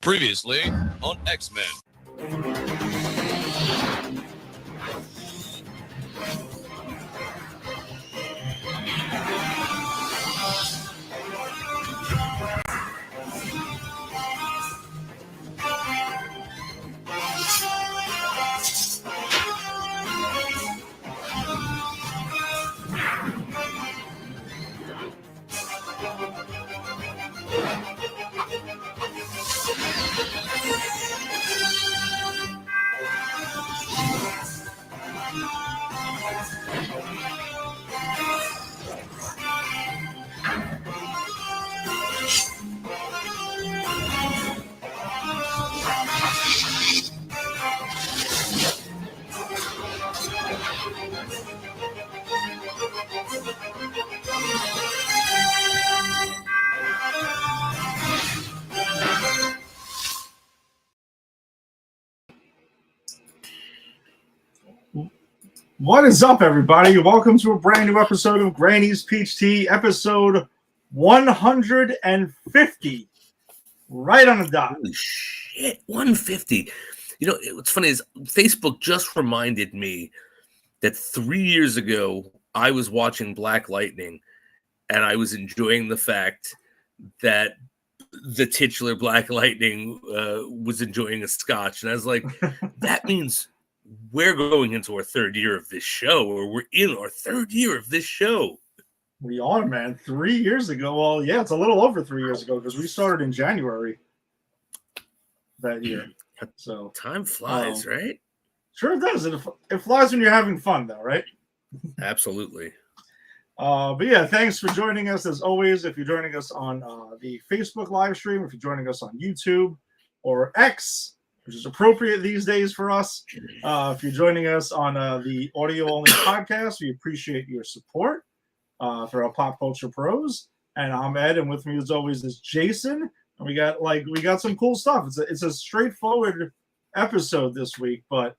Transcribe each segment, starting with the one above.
Previously on X-Men. What is up, everybody? Welcome to a brand new episode of Granny's Peach Tea, episode 150. Right on the dot. Holy shit, 150. You know, what's funny is Facebook just reminded me that 3 years ago, I was watching Black Lightning, and I was enjoying the fact that the titular Black Lightning was enjoying a scotch. And I was like, that means we're going into our third year of this show, or we're in our third year of this show. We are, man. 3 years ago. Well, yeah, it's a little over 3 years ago because we started in January that year. So time flies, right? Sure it does. It flies when you're having fun, though, right? Absolutely. But yeah, thanks for joining us as always. If you're joining us on the Facebook live stream, if you're joining us on YouTube or X, which is appropriate these days for us. If you're joining us on the audio-only podcast, we appreciate your support for our Pop Culture Pros. And I'm Ed, and with me as always is Jason. And we got some cool stuff. It's a straightforward episode this week, but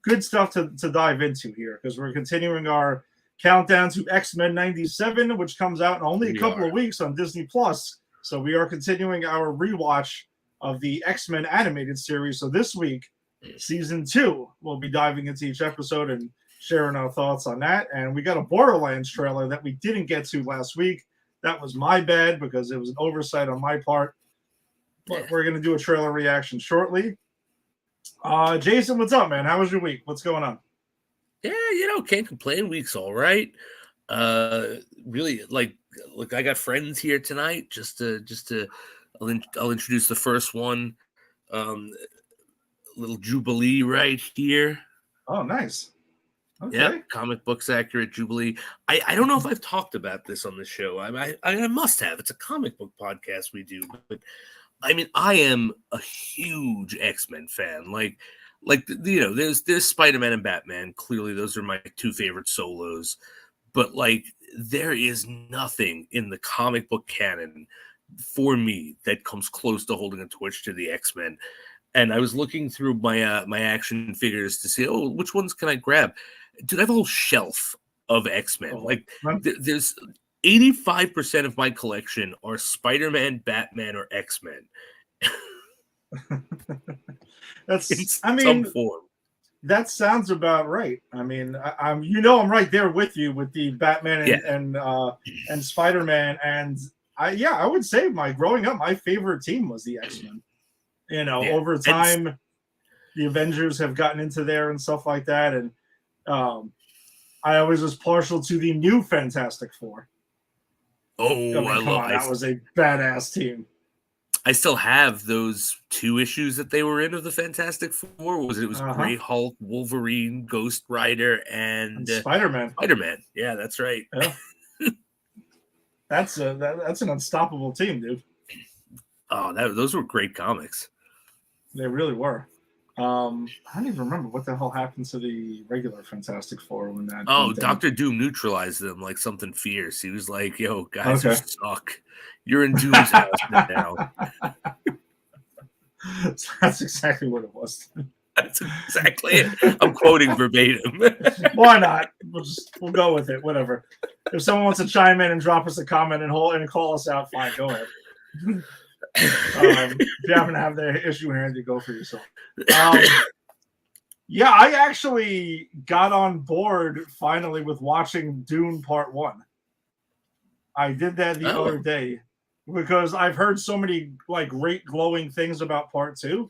good stuff to dive into here because we're continuing our countdown to X-Men 97, which comes out in only a couple of weeks on Disney Plus. So we are continuing our rewatch of the X-Men animated series. So this week, season 2, we'll be diving into each episode and sharing our thoughts on that. And we got a Borderlands trailer that we didn't get to last week. That was my bad because it was an oversight on my part. But we're going to do a trailer reaction shortly. Jason, what's up, man? How was your week? What's going on? Yeah, can't complain. Week's all right. Really, look, I got friends here tonight. I'll introduce the first one. Little Jubilee right here. Oh, nice. Okay. Yeah, comic books accurate Jubilee. I don't know if I've talked about this on the show. I must have. It's a comic book podcast we do. But I mean, I am a huge X-Men fan. There's Spider-Man and Batman. Clearly, those are my two favorite solos. But there is nothing in the comic book canon for me that comes close to holding a torch to the X-Men. And I was looking through my my action figures to see, which ones can I grab? Dude, I have a whole shelf of X-Men. There's 85% of my collection are Spider-Man, Batman, or X-Men. Some form. That sounds about right. I mean, I'm right there with you with the Batman and Spider-Man, and I would say growing up, my favorite team was the X-Men. Over time, the Avengers have gotten into there and stuff like that, and I always was partial to the new Fantastic Four. I love that. Was a badass team. I still have those 2 issues that they were in of the Fantastic Four. It was Grey Hulk, Wolverine, Ghost Rider, and Spider-Man. Spider-Man. Yeah, that's right. Yeah. That's an unstoppable team, dude. Oh, those were great comics. They really were. I don't even remember what the hell happened to the regular Fantastic Four when that. Oh, went down. Dr. Doom neutralized them like something fierce. He was like, "Yo, guys, you Okay. suck. You're in Doom's house now." That's exactly what it was. That's exactly it. I'm quoting verbatim. Why not? We'll go with it. Whatever. If someone wants to chime in and drop us a comment and call us out, fine, go ahead. If you happen to have the issue handy, go for yourself. Yeah, I actually got on board finally with watching Dune Part 1. I did that the other day because I've heard so many like great glowing things about Part 2.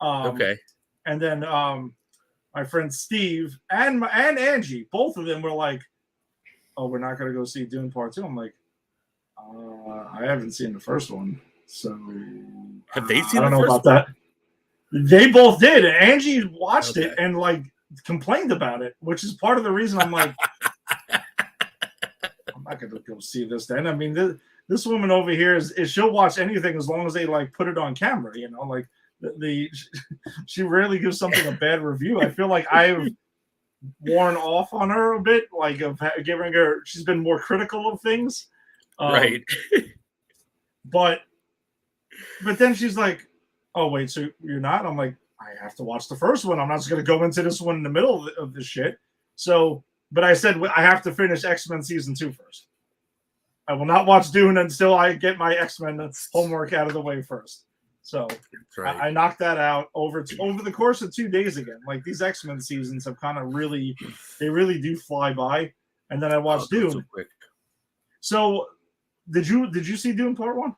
Okay. And then my friend Steve and Angie, both of them were like, "Oh, we're not going to go see Dune Part 2." I'm like, I haven't seen the first one. So have they seen I don't the know first about one? that. They both did. Angie watched it and like complained about it, which is part of the reason I'm like, I'm not gonna go see this then. I mean, this woman over here is she'll watch anything as long as they like put it on camera, you know, like she rarely gives something a bad review. I feel like I've worn off on her a bit, like of giving her, she's been more critical of things. Right. But then she's like, "Oh wait, so you're not?" I'm like, "I have to watch the first one. I'm not just going to go into this one in the middle of this shit." So, but I said I have to finish X-Men season 2 first. I will not watch Dune until I get my X-Men homework out of the way first. So right. I knocked that out over the course of 2 days again. Like these X-Men seasons have kind of really do fly by. And then I watched Dune. So quick. So did you see Dune Part 1?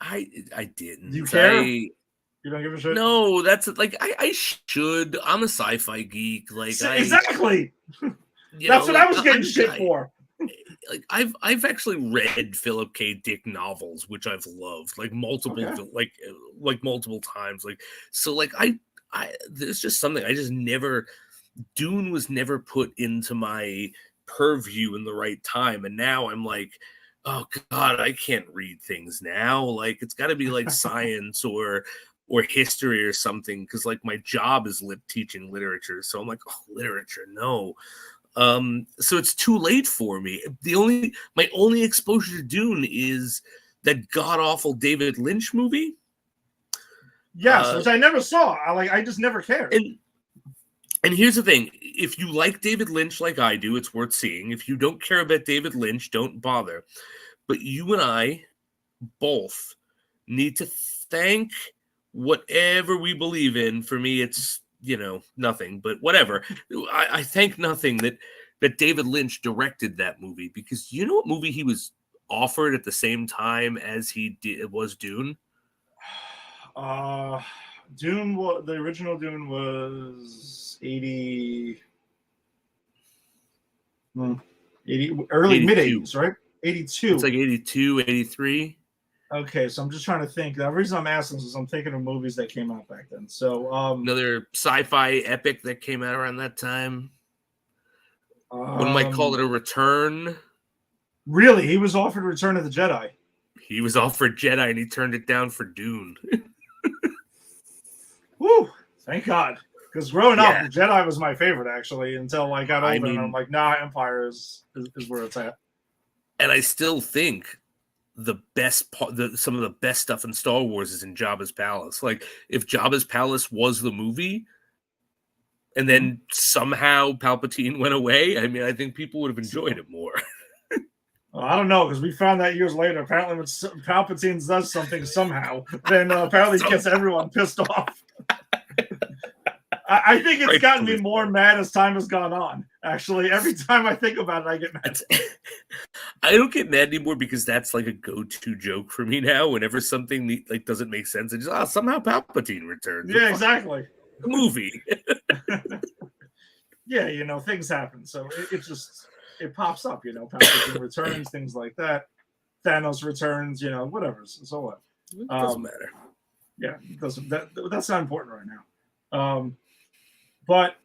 I didn't. Do you care? You don't give a shit? No, that's like I should. I'm a sci-fi geek. Like exactly. That's what I was getting shit for. Like I've actually read Philip K. Dick novels, which I've loved, like multiple like multiple times. Like so, like I there's just something I just never. Dune was never put into my purview in the right time, and now I'm like, oh God, I can't read things now. Like it's got to be like science or history or something, because like my job is teaching literature, so I'm like, oh, literature, no. So it's too late for me. My only exposure to Dune is that god awful David Lynch movie. Yes, which I never saw. I just never cared. And here's the thing: if you like David Lynch like I do, it's worth seeing. If you don't care about David Lynch, don't bother. But you and I both need to thank whatever we believe in. For me, it's nothing, but whatever. I thank nothing that David Lynch directed that movie, because you know what movie he was offered at the same time as was Dune? Dune, the original Dune was 80 early mid-80s, right? 82. It's like 82, 83. Okay, so I'm just trying to think. The reason I'm asking is I'm thinking of movies that came out back then. So another sci-fi epic that came out around that time. One might call it a return. Really? He was offered Return of the Jedi. He was offered Jedi and he turned it down for Dune. Woo! Thank God. Because growing up, the Jedi was my favorite, actually, until I got older and I'm like, nah, Empire is where it's at. And I still think the best part, some of the best stuff in Star Wars is in Jabba's palace. Like, if Jabba's palace was the movie, and then somehow Palpatine went away, I mean, I think people would have enjoyed it more. Well, I don't know, because we found that years later. Apparently, when Palpatine does something somehow, then apparently it gets everyone pissed off. I think it's gotten me more mad as time has gone on. Actually, every time I think about it, I get mad. I don't get mad anymore because that's like a go-to joke for me now. Whenever something like doesn't make sense, I just somehow Palpatine returned. Yeah, exactly. The movie. Yeah, things happen, so it pops up. Palpatine returns, things like that. Thanos returns. Whatever. So what? It doesn't matter. Yeah, it doesn't. That's not important right now. But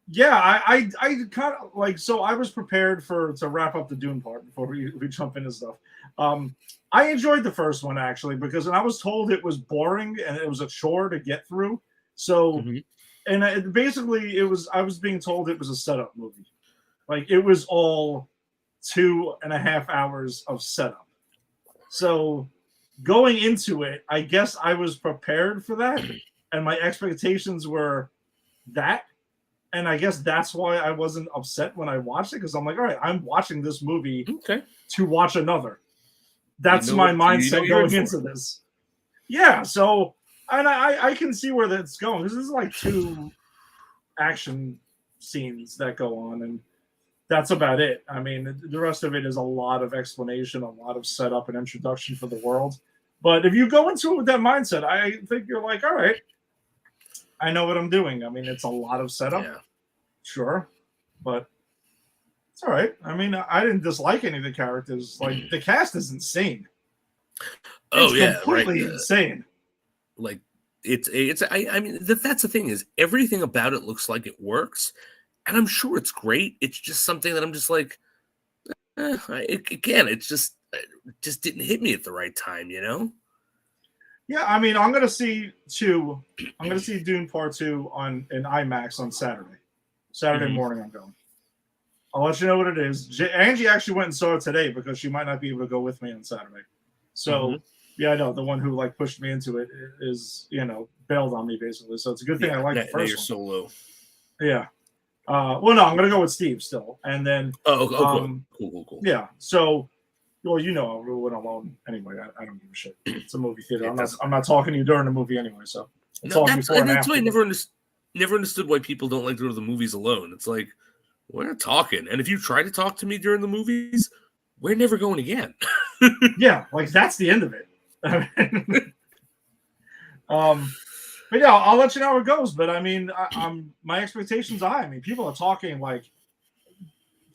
Yeah, I kind of like, so I was prepared to wrap up the Dune part before we jump into stuff. Um, I enjoyed the first one actually because I was told it was boring and it was a chore to get through. So, Mhm. and basically it was, I was being told it was a setup movie. Like it was all 2.5 hours of setup. So going into it, I guess I was prepared for that, and my expectations were that. And I guess that's why I wasn't upset when I watched it, because I'm like, all right, I'm watching this movie Okay. to watch another. You That's know my what mindset you're in going for. into this. Yeah, so and I can see where that's going. This is like two action scenes that go on, and that's about it. I mean, the rest of it is a lot of explanation, a lot of setup and introduction for the world. But if you go into it with that mindset, I think you're like, all right, I know what I'm doing. I mean, it's a lot of setup, Yeah. sure, but it's all right. I mean, I didn't dislike any of the characters. Like the cast is insane. It's Oh yeah, right. completely insane. Like it's I mean that's the thing is everything about it looks like it works, and I'm sure it's great. It's just something that I'm just like, again, it just didn't hit me at the right time, you know? Yeah, I mean, I'm gonna see two. I'm gonna see Dune Part Two on in IMAX on Saturday. Saturday Mhm. morning, I'm going. I'll let you know what it is. Angie actually went and saw it today because she might not be able to go with me on Saturday. So Mhm. yeah, I know the one who like pushed me into it is bailed on me basically. So it's a good thing I Yeah. like Now, the now first you're one. solo. Yeah. Well, no, I'm gonna go with Steve still, and then Oh, good. Cool. yeah. So well, I went alone anyway. I don't give a shit. It's a movie theater. It doesn't I'm matter. not talking to you during the movie anyway. So I'll No, talk before and that's why I after. never understood why people don't like to go to the movies alone. It's like we're not talking, and if you try to talk to me during the movies, we're never going again. Yeah, like that's the end of it. um, but yeah, I'll let you know how it goes. But I mean, my expectations are high. I mean, people are talking like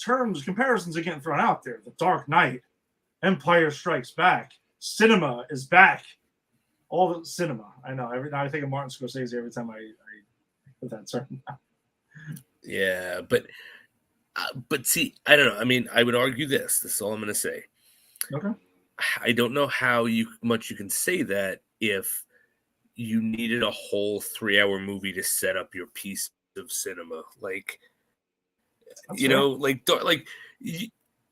comparisons are getting thrown out there. The Dark Knight, Empire Strikes Back, cinema is back. All the cinema. I know. Now I think of Martin Scorsese every time I put that term. Yeah, but see, I don't know. I mean, I would argue this. This is all I'm going to say. Okay. I don't know how much you can say that if you needed a whole 3 hour movie to set up your piece of cinema. Like, That's fair. you,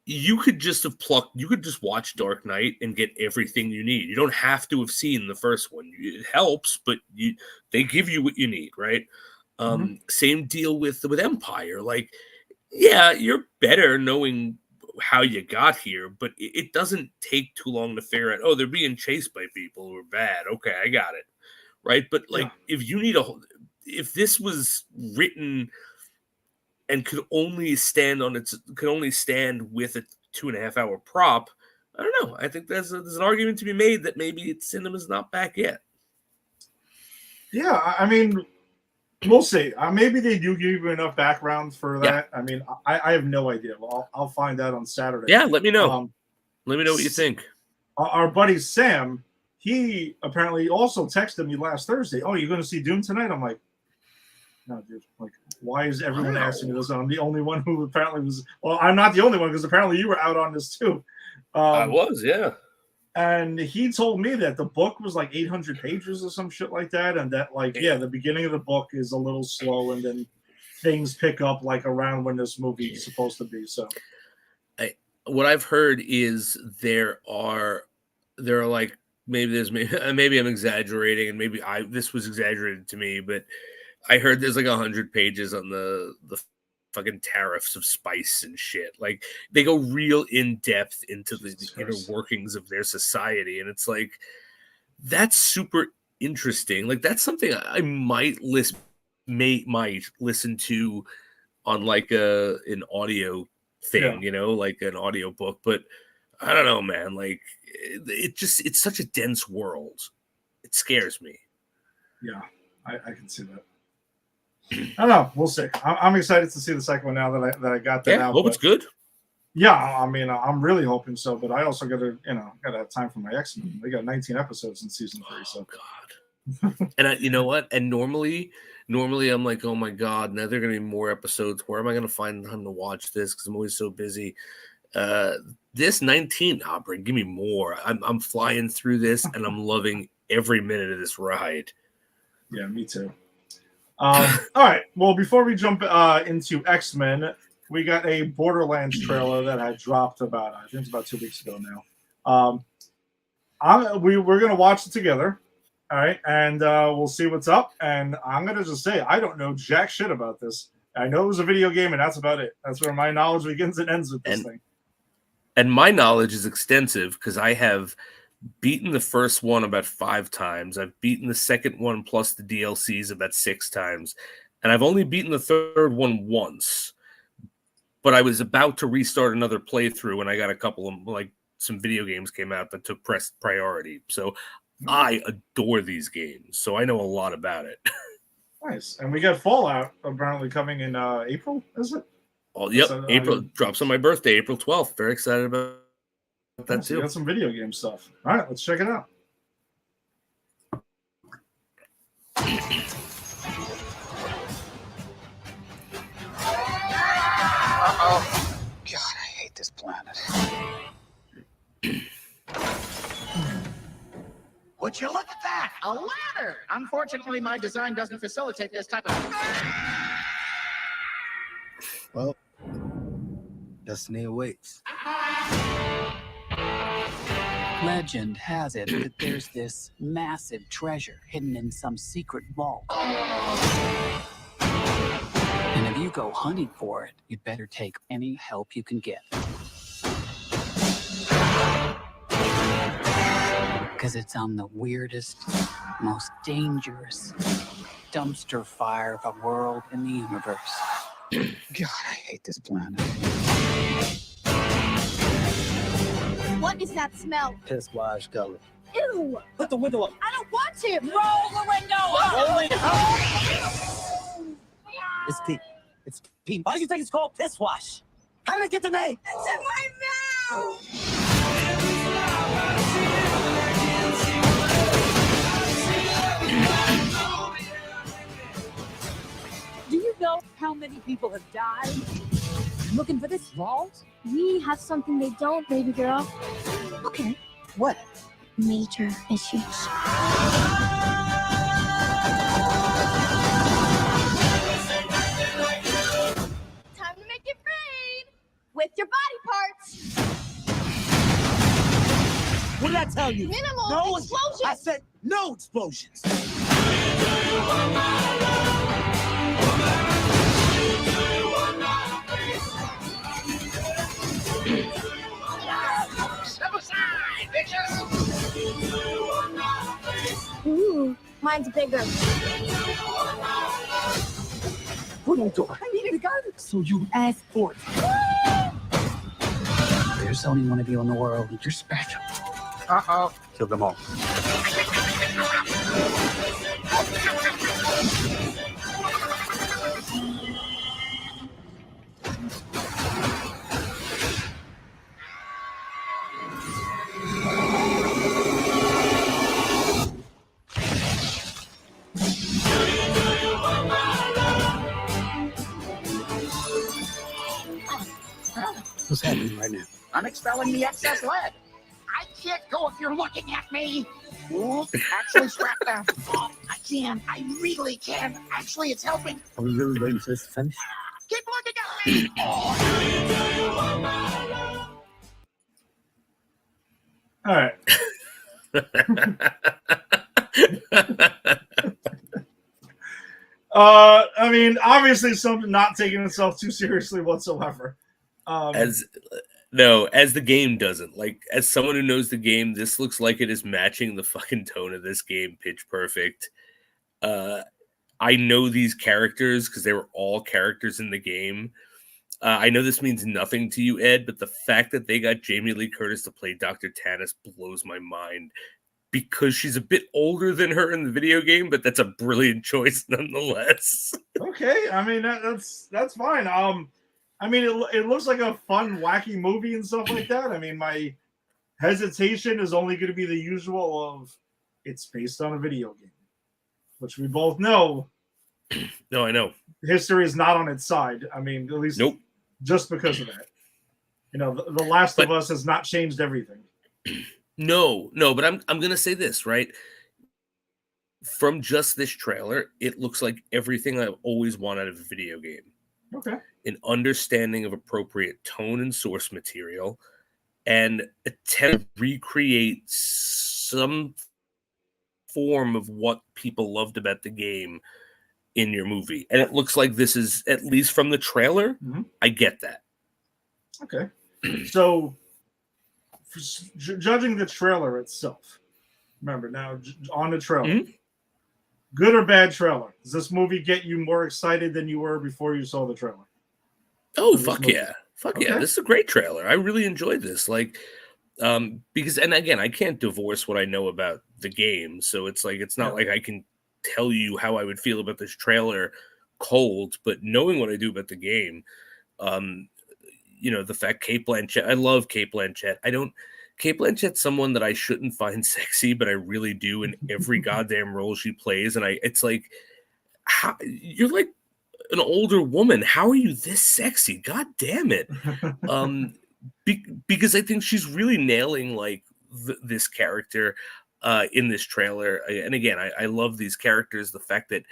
you could just have plucked. You could just watch Dark Knight and get everything you need. You don't have to have seen the first one. It helps, but they give you what you need, right? Mm-hmm. Same deal with Empire. Like, yeah, you're better knowing how you got here, but it doesn't take too long to figure out. Oh, they're being chased by people who are bad. Okay, I got it, right? But Yeah. like, if this was written and could only stand with a 2.5 hour prop. I don't know. I think there's an argument to be made that maybe cinema's not back yet. Yeah. I mean, we'll see. Maybe they do give you enough background for Yeah, that. I mean, I have no idea. Well, I'll find out on Saturday. yeah. Let me know. Um, Let me know what you think. our buddy Sam, he apparently also texted me last Thursday. Oh, you're going to see Doom tonight? I'm like, no, dude. Like, why is everyone asking me Wow. this? I'm the only one who apparently was. Well, I'm not the only one because apparently you were out on this too. I Um, was, yeah. and he told me that the book was like 800 pages or some shit like that, and that like the beginning of the book is a little slow, and then things pick up like around when this movie is supposed to be. So, What I've heard is there are like maybe I'm exaggerating, and maybe this was exaggerated to me, but I heard there's like 100 pages on the fucking tariffs of spice and shit. Like they go real in depth into the inner workings of their society, and it's like that's super interesting. Like that's something I might listen to on like an audio yeah, thing, like an audio book. But I don't know, man. Like it's such a dense world. It scares me. yeah, I can see that. I don't know. We'll see. I'm excited to see the second one now that I got that Yeah, out. hope it's But good. yeah, I mean, I'm really hoping so. But I also got to have time for my X-Men. They got 19 episodes in season 3. So God. And you know what? And normally I'm like, oh my god, now there are gonna be more episodes. Where am I gonna find time to watch this? Because I'm always so busy. This 19, give me more. I'm flying through this, and I'm loving every minute of this ride. Yeah, me too. All right. Well, before we jump into X-Men, we got a Borderlands trailer that had dropped I think it's about 2 weeks ago now. We're gonna watch it together. All right, and we'll see what's up. And I'm gonna just say I don't know jack shit about this. I know it was a video game, and that's about it. That's where my knowledge begins and ends with this thing. And my knowledge is extensive because I have beaten the first one about 5 times. I've beaten the second one plus the DLCs about 6 times. And I've only beaten the third one once. But I was about to restart another playthrough and I got a couple of, like, some video games came out that took priority. So I adore these games. So I know a lot about it. Nice. And we got Fallout apparently coming in April, is it? Oh, yep. April drops on my birthday, April 12th. Very excited about that too. We got some video game stuff. All right, let's check it out. Uh-oh. God, I hate this planet. Would you look at that? A ladder! Unfortunately, my design doesn't facilitate this type of... Well, destiny awaits. Legend has it that there's this massive treasure hidden in some secret vault. And if you go hunting for it, you'd better take any help you can get. Because it's on the weirdest, most dangerous dumpster fire of a world in the universe. God, I hate this planet. What is that smell? Piss wash color. Ew! Put the window up. I don't want to! Roll the window up! Roll it up. It's pee. It's pee. Why do you think it's called piss wash? How did it get the name? It's in my mouth! Do you know how many people have died looking for this vault? We have something they don't, baby girl. Okay. What? Major issues. Time to make it rain with your body parts. What did I tell you? Minimal explosions. I said no explosions. Step aside, bitches! Ooh, mine's bigger. What are you doing? I needed a gun. So you asked for it. There's only one of you in the world, and you're special. Uh-oh. Kill them all. What's happening right now? I'm expelling the excess lead. I can't go if you're looking at me. Ooh, actually, strap down. I can. I really can. Actually, it's helping. Are we really waiting for this to finish? Keep looking at me. All right. I mean, obviously, something not taking itself too seriously whatsoever. As the game doesn't. Like, as someone who knows the game, this looks like it is matching the fucking tone of this game pitch perfect. I know these characters because they were all characters in the game. I know this means nothing to you, Ed, but the fact that they got Jamie Lee Curtis to play Dr. Tannis blows my mind because she's a bit older than her in the video game, but that's a brilliant choice nonetheless. Okay, I mean that's fine. I mean it looks like a fun, wacky movie and stuff like that. I mean, my hesitation is only going to be the usual of it's based on a video game. which we both know. No, I know. History is not on its side. I mean, at least Nope. just because of that. You know, the Last of Us has not changed everything. No, but I'm gonna say this, right? From just this trailer, it looks like everything I've always wanted out of a video game. Okay. An understanding of appropriate tone and source material, and attempt to recreate some form of what people loved about the game in your movie. And it looks like this is, at least from the trailer, I get that. Okay. So, judging the trailer itself, remember now on the trailer, good or bad trailer? Does this movie get you more excited than you were before you saw the trailer? Oh, fuck yeah. Fuck yeah. This is a great trailer. I really enjoyed this. Like, because, and again, I can't divorce what I know about the game. So it's like, it's not like I can tell you how I would feel about this trailer cold, but knowing what I do about the game, you know, the fact Cate Blanchett, I love Cate Blanchett. Cate Blanchett's someone that I shouldn't find sexy, but I really do in every goddamn role she plays. And it's like, how, you're like an older woman. How are you this sexy? God damn it. Because I think she's really nailing like this character in this trailer. And again, I love these characters. The fact that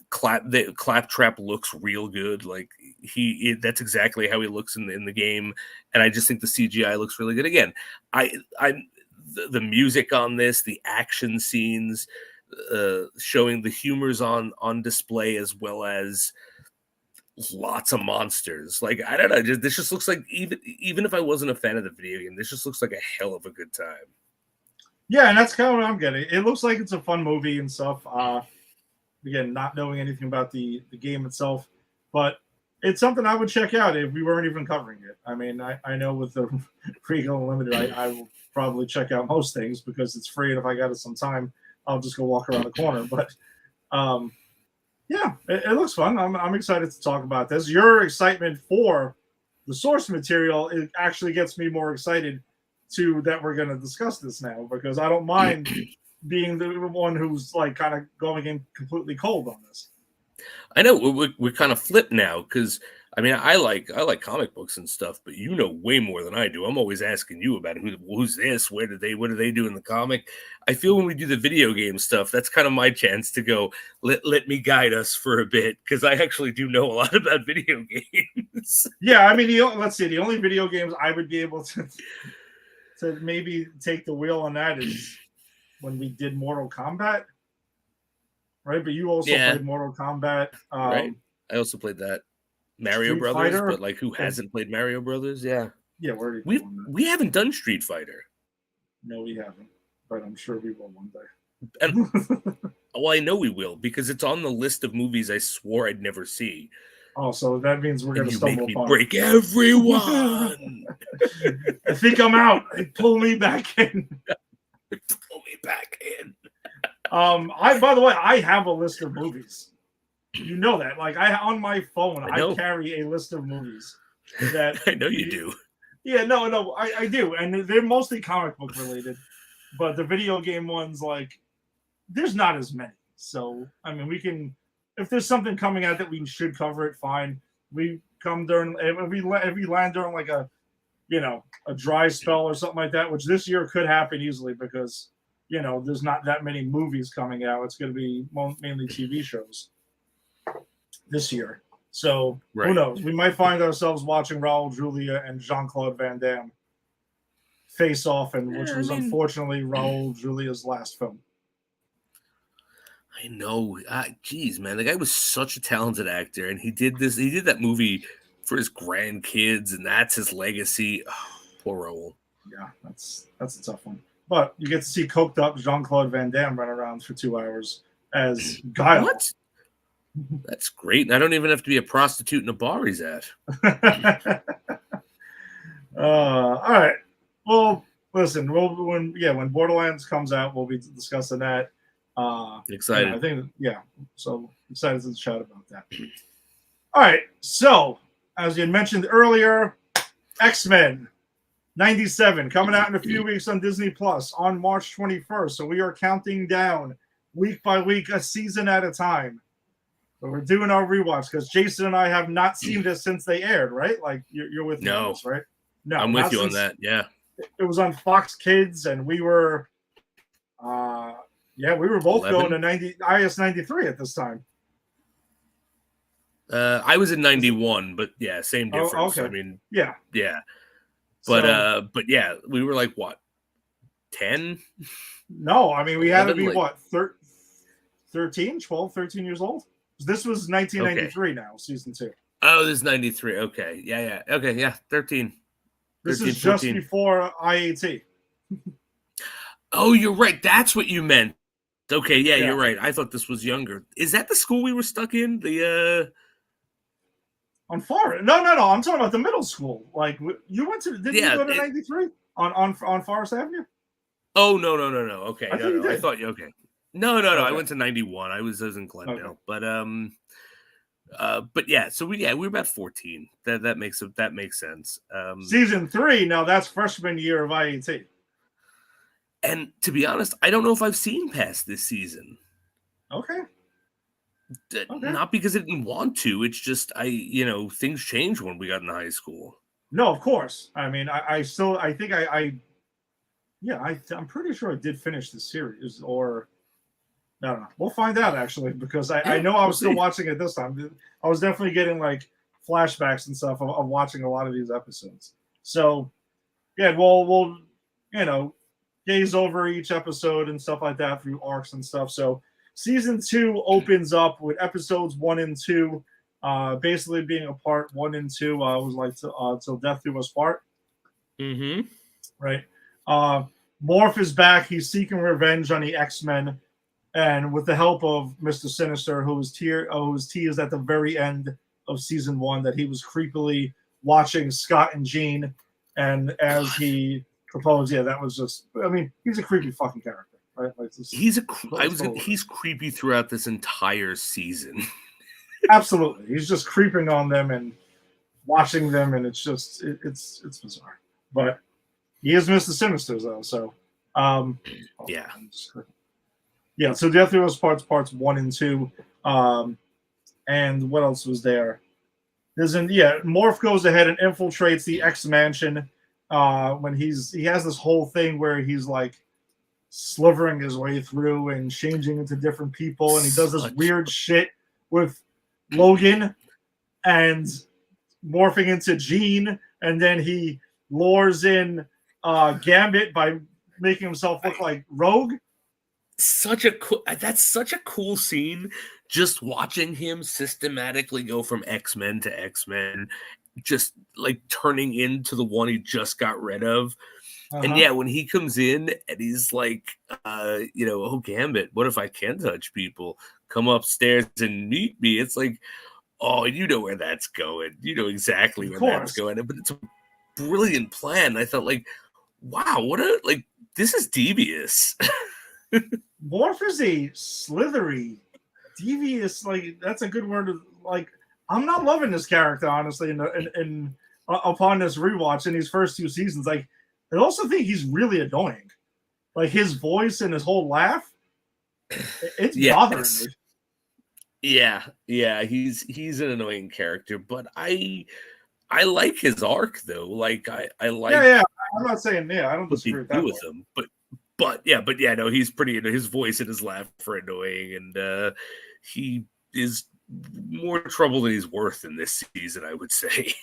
Claptrap looks real good. Like that's exactly how he looks in the game. And I just think the CGI looks really good. Again, the music on this, the action scenes, showing the humors on display, as well as lots of monsters. Like, I don't know, this just looks like, even if I wasn't a fan of the video game, this just looks like a hell of a good time. Yeah, and that's kind of what I'm getting. It looks like it's a fun movie and stuff. Again, not knowing anything about the game itself, but it's something I would check out if we weren't even covering it. I mean, I know with the Regal Unlimited, I will probably check out most things because it's free, and if I got some time, I'll just go walk around the corner. But yeah, it looks fun. I'm excited to talk about this. Your excitement for the source material, it actually gets me more excited to that we're going to discuss this now, because I don't mind being the one who's like kind of going in completely cold on this. I know we're kind of flipped now, because I mean, I like comic books and stuff, but you know way more than I do. I'm always asking you about who's this, what do they do in the comic? I feel when we do the video game stuff, that's kind of my chance to go, let me guide us for a bit, because I actually do know a lot about video games. Yeah, I mean, let's see, the only video games I would be able to maybe take the wheel on that is when we did Mortal Kombat, right? But you also played Mortal Kombat, right? I also played that. Mario Street Brothers, Fighter? but like, who hasn't played Mario Brothers? Yeah, we haven't done Street Fighter. No, we haven't, but I'm sure we will one day. And well, I know we will, because it's on the list of movies I swore I'd never see. Oh, so that means we're going to stumble upon. Break everyone. I think I'm out. Pull me back in. Pull me back in. By the way, I have a list of movies. You know that. Like, on my phone, I carry a list of movies that I know you do. Yeah, no, I do, and they're mostly comic book related. But the video game ones, like, there's not as many. So, I mean, we can, if there's something coming out that we should cover it, fine. We come during, if we land during like a dry spell or something like that, which this year could happen easily because, there's not that many movies coming out. It's going to be mainly TV shows this year. So Who knows? We might find ourselves watching Raul Julia and Jean-Claude Van Damme face off, which was unfortunately Raul Julia's last film. I know. Geez, man, the guy was such a talented actor, and he did that movie for his grandkids, and that's his legacy. Oh, poor Raul. Yeah, that's a tough one. But you get to see coked up Jean-Claude Van Damme run around for 2 hours as Guile. What? That's great. I don't even have to be a prostitute in a bar he's at. All right. Well, listen. When Borderlands comes out, we'll be discussing that. Excited. I think, so excited to chat about that. All right. So, as you mentioned earlier, X-Men 97 coming out in a few weeks on Disney Plus on March 21st. So we are counting down week by week, a season at a time. But we're doing our rewatch because Jason and I have not seen this since they aired, right? Like you're with me on this, right? No, I'm with you on that. Yeah, it was on Fox Kids, and we were, we were both 11? going to IS 93 at this time. I was in 91, but yeah, same difference. Okay. I mean, yeah. But yeah, we were like what, 10? No, I mean we had to be like, what, 13 years old. This was 1993 now, season 2. Oh, this is 93. Okay, yeah, okay, yeah, 13. This 13, is just 14. before IAT. Oh, you're right. That's what you meant. Okay, yeah, you're right. I thought this was younger. Is that the school we were stuck in? The on Forest? No. I'm talking about the middle school. Like you went to? Did you go to 93 on Forest Avenue? Oh no. Okay, no. I thought okay. No. Okay. I went to 91. I was in Glendale, okay. But yeah. So we were about 14. That makes sense. Season 3. Now that's freshman year of IAT. And to be honest, I don't know if I've seen past this season. Okay. Not because I didn't want to. It's just things changed when we got into high school. No, of course. I mean, I'm pretty sure I did finish the series, or I don't know. We'll find out actually, because I know I was still watching it this time. I was definitely getting like flashbacks and stuff of watching a lot of these episodes. So yeah, we'll gaze over each episode and stuff like that through arcs and stuff. So season 2 opens up with episodes 1 and 2, basically being a part 1 and 2. Was like till death do us part. Mm-hmm. Right. Morph is back. He's seeking revenge on the X-Men, and with the help of Mr. Sinister, who was teased at the very end of season 1 that he was creepily watching Scott and Jean, and as he proposed, that was just. I mean, he's a creepy fucking character, right? Like he's creepy throughout this entire season. Absolutely, he's just creeping on them and watching them, and it's just it's bizarre. But he is Mr. Sinister though, so So Death Do Us parts 1 and 2, and what else was there? Morph goes ahead and infiltrates the X Mansion. When he has this whole thing where he's like slivering his way through and changing into different people, and he does this weird shit with Logan and morphing into Jean, and then he lures in Gambit by making himself look like Rogue. That's such a cool scene, just watching him systematically go from X-Men to X-Men, just like turning into the one he just got rid of. And when he comes in and he's like, oh, Gambit, what if I can touch people? Come upstairs and meet me. It's like, oh, you know where that's going. You know exactly where that's going. But it's a brilliant plan. I thought, like, wow, this is devious. Morph is a slithery, devious, like, that's a good word. Like, I'm not loving this character, honestly, in upon this rewatch in these first 2 seasons. Like, I also think he's really annoying. Like, his voice and his whole laugh, it's bothering me. Yeah, he's an annoying character, but I like his arc though. Like I like. Yeah. I'm not saying I don't disagree with that. With him, but no, he's pretty. His voice and his laugh are annoying, and he is more trouble than he's worth in this season, I would say.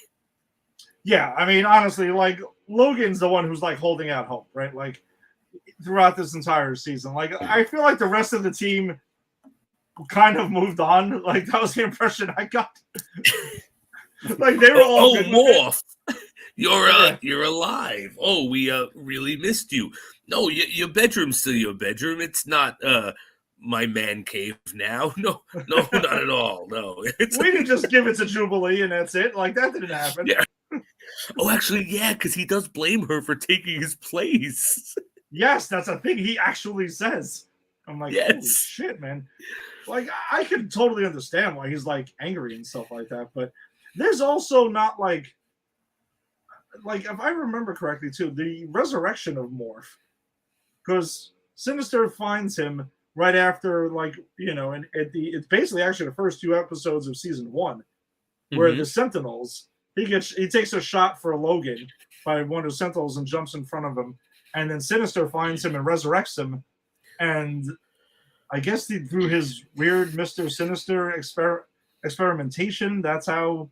Yeah, I mean, honestly, like, Logan's the one who's like holding out hope, right? Like, throughout this entire season, like, I feel like the rest of the team kind of moved on. Like, that was the impression I got. Like, they were all Morph, you're alive. Oh, we really missed you. No, your bedroom's still your bedroom. It's not my man cave now. No, not at all. No, we didn't just give it to Jubilee and that's it. Like, that didn't happen. Yeah. Oh, actually, yeah, because he does blame her for taking his place. Yes, that's a thing he actually says. I'm like, holy shit, man. Like, I could totally understand why he's like angry and stuff like that, but there's also not like if I remember correctly too, the resurrection of Morph, because Sinister finds him right after, like, and it's basically actually the first 2 episodes of season 1, where the Sentinels, he takes a shot for Logan by one of the Sentinels and jumps in front of him, and then Sinister finds him and resurrects him, and I guess through his weird Mr. Sinister experimentation, that's how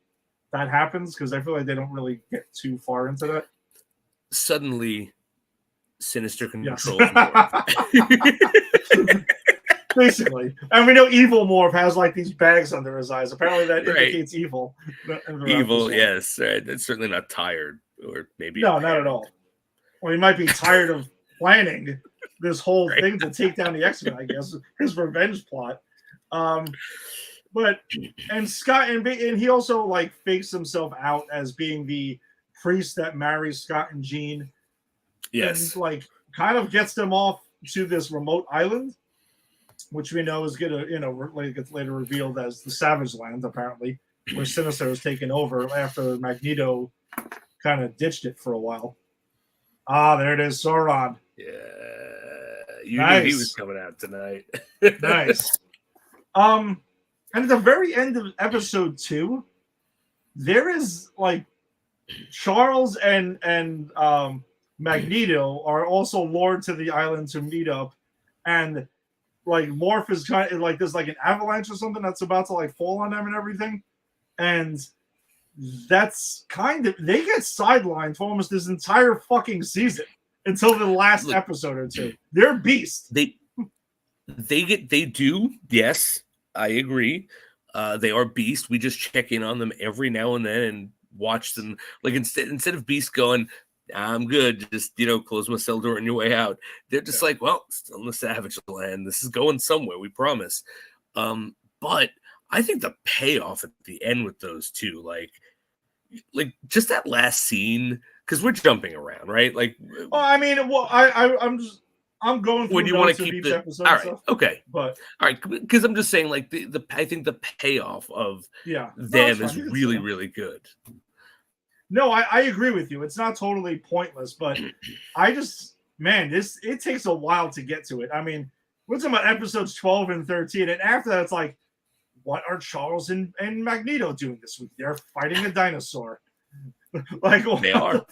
that happens, because I feel like they don't really get too far into that. Suddenly, Sinister controls Morph. Basically. And we know Evil Morph has like these bags under his eyes. Apparently that indicates evil. Evil, yes. Right. That's certainly not tired. Or maybe no, not at all. Well, he might be tired of planning this whole thing to take down the X-Men, I guess. His revenge plot. But Scott, and he also like fakes himself out as being the priest that marries Scott and Jean. Yes. And like kind of gets them off to this remote island, which we know is gonna, like gets later revealed as the Savage Land, apparently, where Sinister was taken over after Magneto kind of ditched it for a while. Ah, there it is, Sauron. Yeah, you knew he was coming out tonight. Nice. And at the very end of episode 2, there is like Charles and Magneto are also lured to the island to meet up, and like Morph is kind of like there's like an avalanche or something that's about to like fall on them and everything, and that's kind of they get sidelined for almost this entire fucking season until the last episode or two. They're beasts. They do, yes, I agree. They are beasts. We just check in on them every now and then and watch them. Like instead of Beast going, I'm good, just close my cell door on your way out. They're just like, well, still in the Savage Land. This is going somewhere, we promise. But I think the payoff at the end with those two, like just that last scene, because we're jumping around, right? Like, well, I mean, I'm going through. Would you want to keep each the episode? All right, stuff, okay, but all right, because I'm just saying, like I think the payoff of them is really, really good. No, I agree with you. It's not totally pointless, but I just, man, it takes a while to get to it. I mean, we're talking about episodes 12 and 13, and after that, it's like, what are Charles and Magneto doing this week? They're fighting a dinosaur. Like, they are.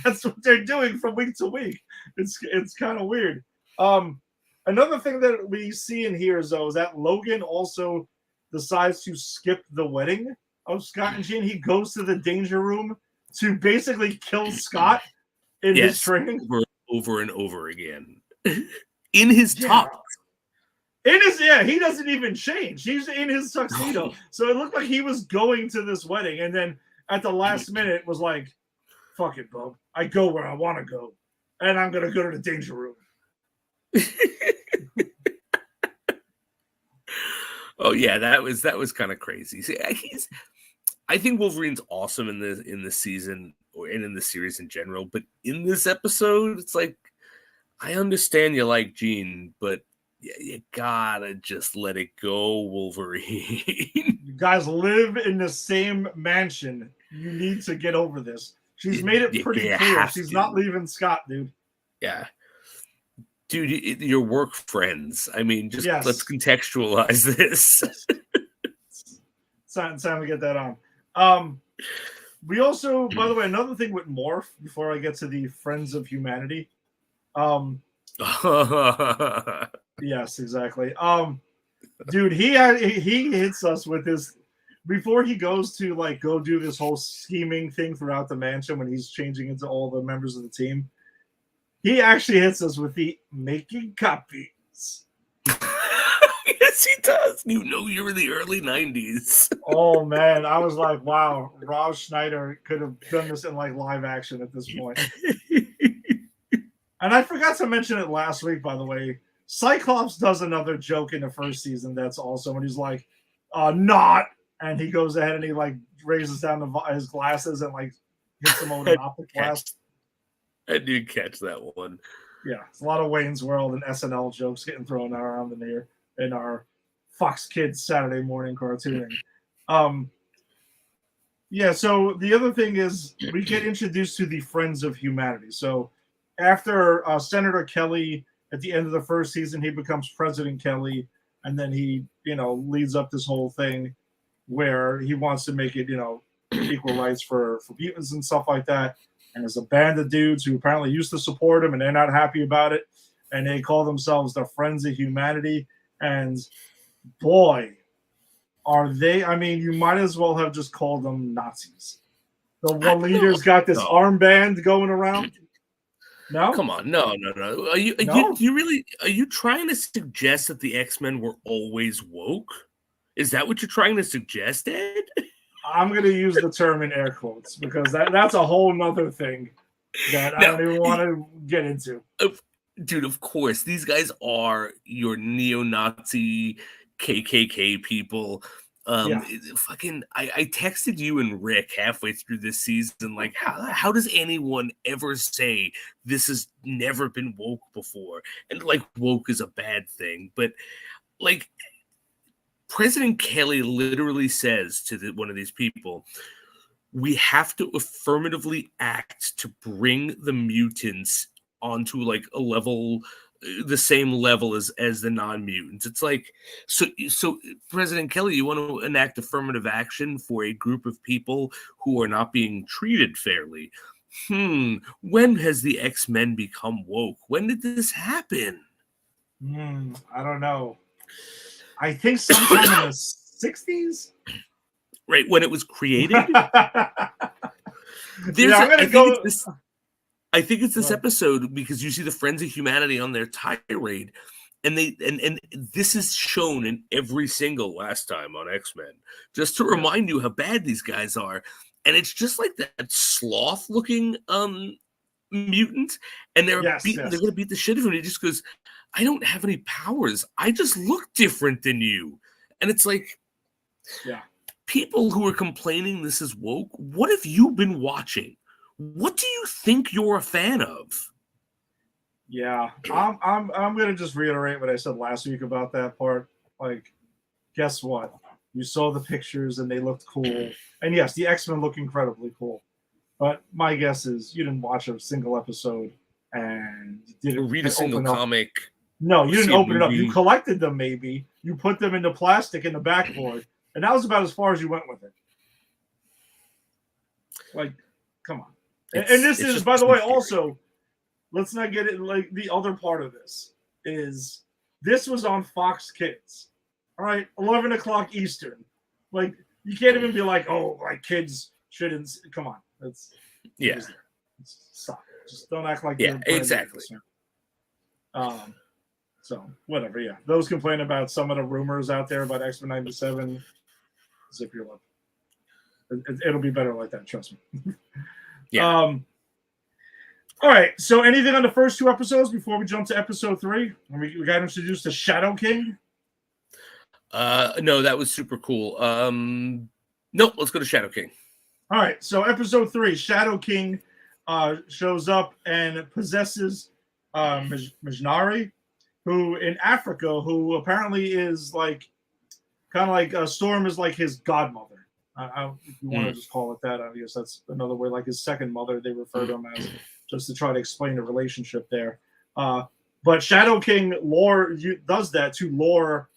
That's what they're doing from week to week. It's kind of weird. Another thing that we see in here, though, is that Logan also decides to skip the wedding of Scott and Jean. He goes to the danger room to basically kill Scott in his training. Over and over again. In his top. He doesn't even change. He's in his tuxedo. So it looked like he was going to this wedding, and then at the last minute was like, fuck it, bub. I go where I want to go. And I'm gonna go to the danger room. Oh yeah, that was kind of crazy. See, I think Wolverine's awesome in this season and in the series in general, but in this episode, it's like I understand you like Jean, but you gotta just let it go, Wolverine. You guys live in the same mansion. You need to get over this. She's made it pretty clear. She's not leaving Scott, dude. Yeah. Dude, your work friends. I mean, just let's contextualize this. It's time to get that on. We also, by the way, another thing with Morph, before I get to the Friends of Humanity. Yes, exactly. Dude, he hits us with this before he goes to like go do this whole scheming thing throughout the mansion when he's changing into all the members of the team. He actually hits us with the making copies. Yes, he does. You're in the early 90s. Oh man, I was like, wow, Rob Schneider could have done this in like live action at this point. And I forgot to mention it last week, by the way. Cyclops does another joke in the first season that's awesome when he's like, not, and he goes ahead and he like raises down his glasses and like hits him over an optic blast. I did catch that one. Yeah, it's a lot of Wayne's World and SNL jokes getting thrown around in our Fox Kids Saturday morning cartooning. Yeah, so the other thing is we get introduced to the Friends of Humanity. So after Senator Kelly at the end of the first season, he becomes President Kelly, and then he, leads up this whole thing where he wants to make it, equal rights for mutants and stuff like that. And there's a band of dudes who apparently used to support him, and they're not happy about it. And they call themselves the Friends of Humanity. And boy, are they, you might as well have just called them Nazis. The one leader's got this armband going around. No? Come on, no. Are you trying to suggest that the X-Men were always woke? Is that what you're trying to suggest, Ed? I'm going to use the term in air quotes because that's a whole nother thing that I don't even want to get into. Dude, of course, these guys are your neo-Nazi KKK people. Fucking, I texted you and Rick halfway through this season, like, how does anyone ever say this has never been woke before? And like, woke is a bad thing, but like, President Kelly literally says to one of these people, we have to affirmatively act to bring the mutants onto like a level, the same level as the non-mutants. It's like, so President Kelly, you want to enact affirmative action for a group of people who are not being treated fairly. When has the X-Men become woke? When did this happen? I don't know. I think sometime in the 60s? Right, when it was created? I think it's this episode because you see the Friends of Humanity on their tirade, and this is shown in every single Last Time on X-Men, just to remind you how bad these guys are. And it's just like that sloth-looking mutant, and they're going to beat the shit out of him. He just goes, I don't have any powers. I just look different than you. And it's like, people who are complaining this is woke, what have you been watching? What do you think you're a fan of? Yeah, I'm gonna just reiterate what I said last week about that part. Like, guess what? You saw the pictures and they looked cool. And yes, the X-Men look incredibly cool. But my guess is you didn't watch a single episode and didn't read a single comic. No, you didn't open it up. You collected them, maybe. You put them into plastic in the backboard, and that was about as far as you went with it. Like, come on. And this is, by the way, also, let's not get it, like, the other part of this is this was on Fox Kids. All right, 11 o'clock Eastern. Like, you can't even be like, oh, like, kids shouldn't. Come on. Stop. Just don't act like you're exactly. So, whatever, yeah. Those complain about some of the rumors out there about X-Men 97, zip your lip. It'll be better like that, trust me. All right, so anything on the first two episodes before we jump to episode 3? We got introduced to Shadow King? No, that was super cool. No, let's go to Shadow King. All right, so episode 3, Shadow King shows up and possesses Mjnari, who in Africa, who apparently is like kind of like Storm is like his godmother. If you want to just call it that, I guess that's another way, like his second mother, they refer to him as, just to try to explain the relationship there. But Shadow King does that to lure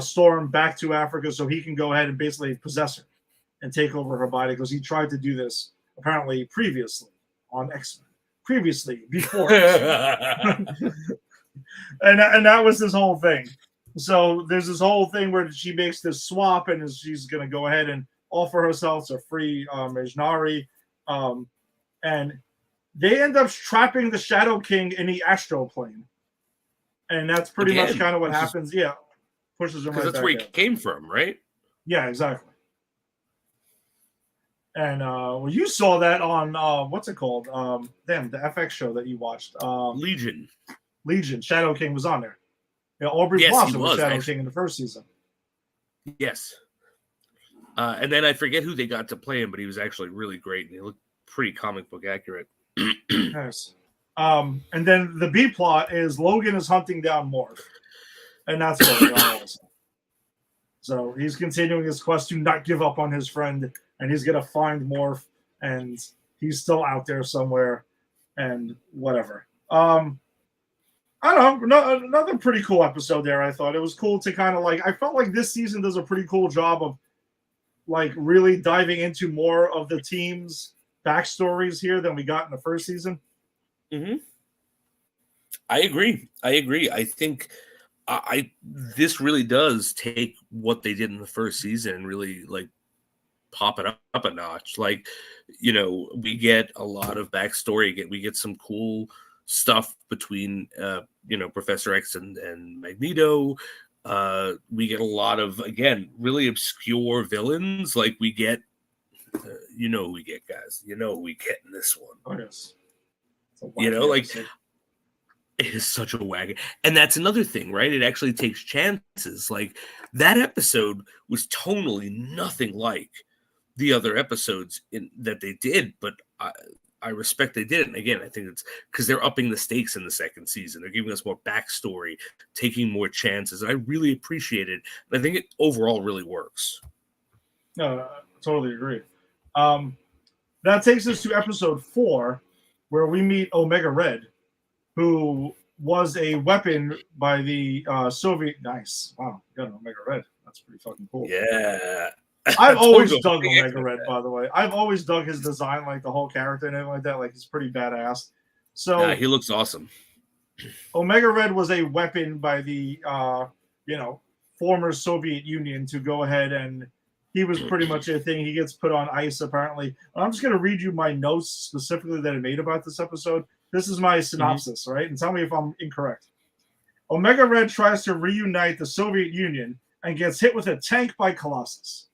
Storm back to Africa so he can go ahead and basically possess her and take over her body, because he tried to do this apparently previously on X-Men. Before. And that was this whole thing. So there's this whole thing where she makes this swap, and she's going to go ahead and offer herself to free Mjnari. And they end up trapping the Shadow King in the astral plane. And that's pretty much kind of what happens. Pushes him right back. That's where he came from, right? Yeah, exactly. And well, you saw that on what's it called? The FX show that you watched. Legion. Shadow King was on there. Aubrey Plaza was Shadow King in the first season. Yes. And then I forget who they got to play him, but he was actually really great, and he looked pretty comic book accurate. Nice. And then the B plot is Logan is hunting down Morph, and that's what we are also. So he's continuing his quest to not give up on his friend, and he's gonna find Morph, and he's still out there somewhere, and whatever. I don't know. No, another pretty cool episode there. I thought it was cool to kind of like. I felt like this season does a pretty cool job of like really diving into more of the team's backstories here than we got in the first season. Mm-hmm. I agree. I think this really does take what they did in the first season and really like pop it up a notch. Like, you know, we get a lot of backstory. We get some cool stuff between you know, Professor X and Magneto. We get a lot of, again, really obscure villains. Like we get you know who we get, guys. You know who we get in this one. Oh, yes. You know, like it is such a wagon. And that's another thing, right? It actually takes chances. Like that episode was tonally nothing like the other episodes that they did, but I respect they did it. And again, I think it's because they're upping the stakes in the second season. They're giving us more backstory, taking more chances. And I really appreciate it. And I think it overall really works. No, I totally agree. That takes us to episode 4, where we meet Omega Red, who was a weapon by the Soviet. Nice. Wow, you got an Omega Red. That's pretty fucking cool. Yeah. I've always dug Omega Red, by the way. I've always dug his design, like the whole character and everything like that. Like, he's pretty badass. So yeah, he looks awesome. Omega Red was a weapon by the you know, former Soviet Union to go ahead, and he was pretty much a thing. He gets put on ice, apparently. I'm just going to read you my notes specifically that I made about this episode. This is my synopsis, right? And tell me if I'm incorrect. Omega Red tries to reunite the Soviet Union and gets hit with a tank by Colossus.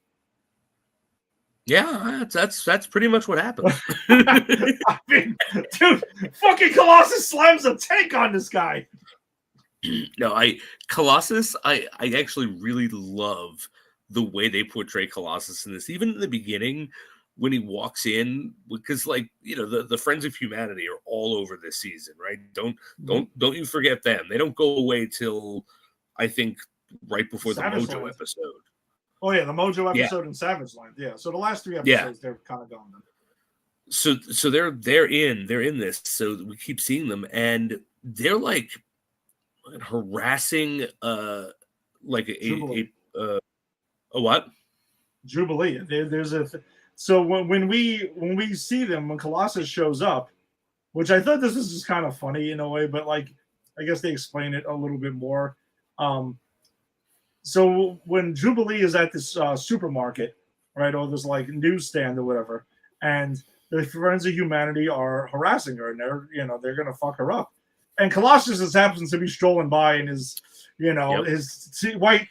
Yeah, that's pretty much what happened. I mean, dude, fucking Colossus slams a tank on this guy. No, Colossus, I actually really love the way they portray Colossus in this. Even in the beginning, when he walks in, because like, you know, the Friends of Humanity are all over this season, right? Don't you forget them. They don't go away till I think right before Savage the Mojo Land episode. Oh yeah, the Mojo episode and Savage Land. Yeah. So the last 3 episodes they're kind of gone then. So they're in this. So we keep seeing them, and they're like harassing like a what? Jubilee. There's a so when we see them, when Colossus shows up, which I thought this was just kind of funny in a way, but like I guess they explain it a little bit more. So when Jubilee is at this supermarket, right, or this like newsstand or whatever, and the Friends of Humanity are harassing her, and they're gonna fuck her up, and Colossus just happens to be strolling by in his his white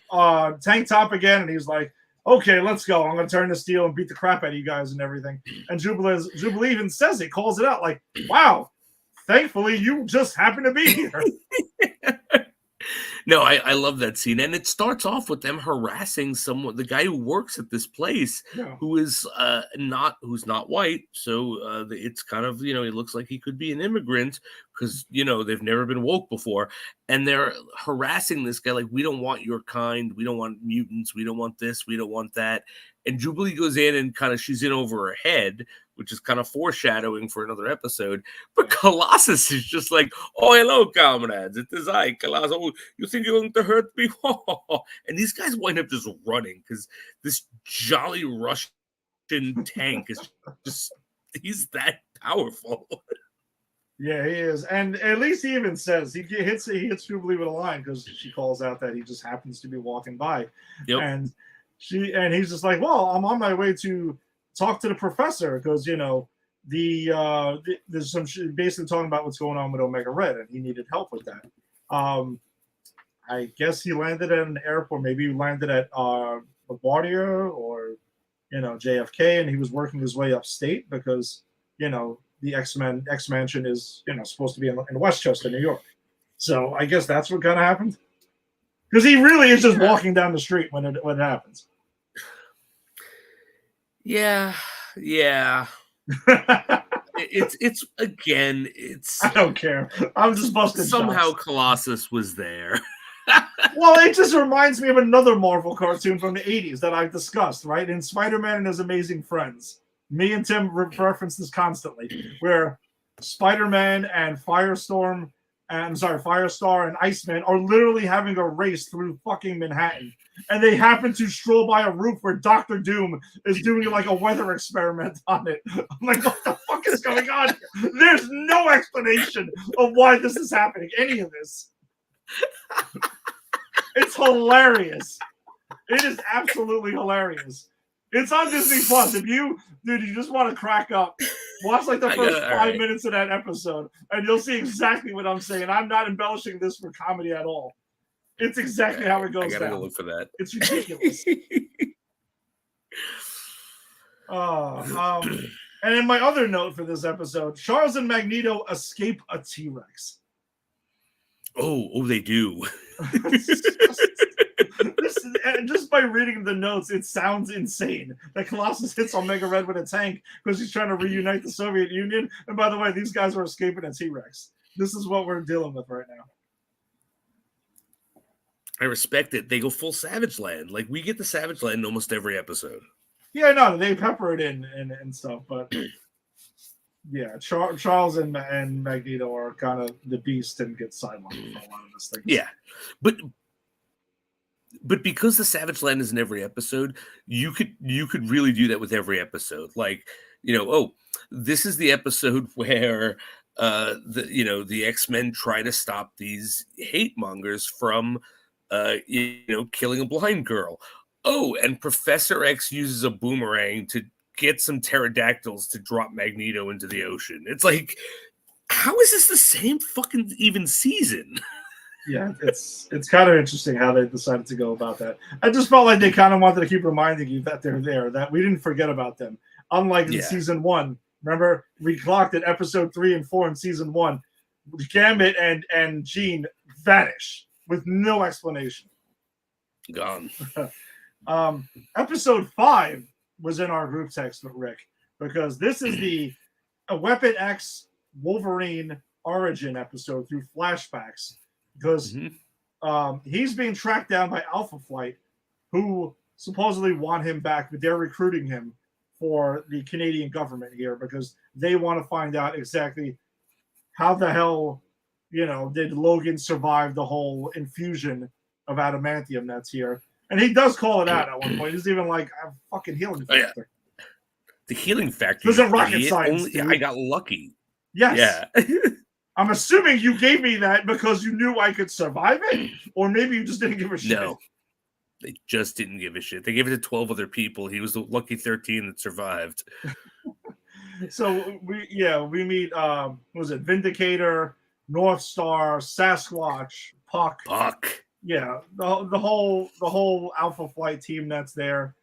tank top again, and he's like, okay, let's go. I'm gonna turn the steel and beat the crap out of you guys and everything. And Jubilee even says it, calls it out, like, wow, thankfully you just happen to be here. No, I love that scene, and it starts off with them harassing someone, the guy who works at this place, who is who's not white. So it's kind of, you know, it looks like he could be an immigrant because, you know, they've never been woke before, and they're harassing this guy like, we don't want your kind, we don't want mutants, we don't want this, we don't want that. And Jubilee goes in and kind of, she's in over her head, which is kind of foreshadowing for another episode. But Colossus is just like, oh, hello, comrades. It is I, Colossus. Oh, you think you're going to hurt me? And these guys wind up just running because this jolly Russian tank is just, he's that powerful. Yeah, he is. And at least he even says, he hits Jubilee with a line because she calls out that he just happens to be walking by. Yep. And he's just like, well, I'm on my way to talk to the professor because, you know, there's some basically talking about what's going on with Omega Red, and he needed help with that. I guess he landed at an airport. Maybe he landed at LaGuardia or, you know, JFK, and he was working his way upstate because, you know, the X-Mansion is, you know, supposed to be in Westchester, New York. So I guess that's what kind of happened. Because he really is just walking down the street when it happens. Yeah. it's again, it's. I don't care. I'm just busting. Somehow shots. Colossus was there. Well, it just reminds me of another Marvel cartoon from the 80s that I've discussed, right? In Spider-Man and His Amazing Friends. Me and Tim reference this constantly, where Spider-Man and Firestorm Firestar and Iceman are literally having a race through fucking Manhattan. And they happen to stroll by a roof where Dr. Doom is doing like a weather experiment on it. I'm like, what the fuck is going on here? There's no explanation of why this is happening, any of this. It's hilarious. It is absolutely hilarious. It's on Disney Plus. If you just want to crack up, watch like the first 5 minutes of that episode, and you'll see exactly what I'm saying. I'm not embellishing this for comedy at all. It's exactly how it goes. I gotta go look for that. It's ridiculous. And then my other note for this episode: Charles and Magneto escape a T-Rex. Oh, they do. Just by reading the notes, it sounds insane that Colossus hits Omega Red with a tank because he's trying to reunite the Soviet Union. And by the way, these guys are escaping a T-Rex. This is what we're dealing with right now. I respect it. They go full Savage Land. Like, we get the Savage Land in almost every episode. Yeah, no, they pepper it in and stuff. But yeah, Charles and Magneto are kind of the beast and get sidelined for a lot of this thing. Yeah, but because the Savage Land is in every episode, you could really do that with every episode. Like, this is the episode where the X-Men try to stop these hate mongers from killing a blind girl. Oh, and Professor X uses a boomerang to get some pterodactyls to drop Magneto into the ocean. It's like, how is this the same fucking even season? Yeah, it's kind of interesting how they decided to go about that. I just felt like they kind of wanted to keep reminding you that they're there, that we didn't forget about them. Unlike in season 1. Remember, we clocked at episode 3 and 4 in season 1. Gambit and Jean vanish with no explanation. Gone. Episode 5 was in our group text with Rick, because this is the Weapon X Wolverine origin episode through flashbacks. Because he's being tracked down by Alpha Flight, who supposedly want him back, but they're recruiting him for the Canadian government here because they want to find out exactly how the hell, did Logan survive the whole infusion of adamantium that's here. And he does call it out at one point. He's even like, I'm fucking healing factor. Yeah. The healing factor. This isn't rocket science. I got lucky. Yes. Yeah. I'm assuming you gave me that because you knew I could survive it, or maybe you just didn't give a shit. No, they just didn't give a shit. They gave it to 12 other people. He was the lucky 13 that survived. So we meet was it Vindicator, North Star, Sasquatch, Puck. Yeah, the whole Alpha Flight team that's there.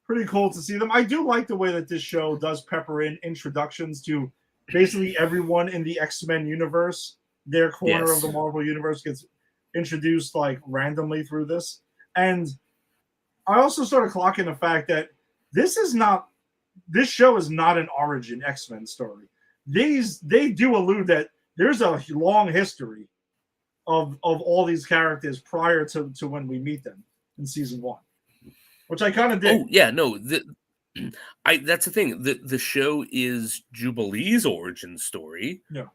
Pretty cool to see them. I do like the way that this show does pepper in introductions to basically everyone in the X-Men universe. Their corner of the Marvel universe gets introduced like randomly through this. And I also started clocking the fact that this show is not an origin X-Men story. They do allude that there's a long history of all these characters prior to when we meet them in season 1, which I kind of did. Oh yeah, no, that's the thing. The show is Jubilee's origin story. Yeah.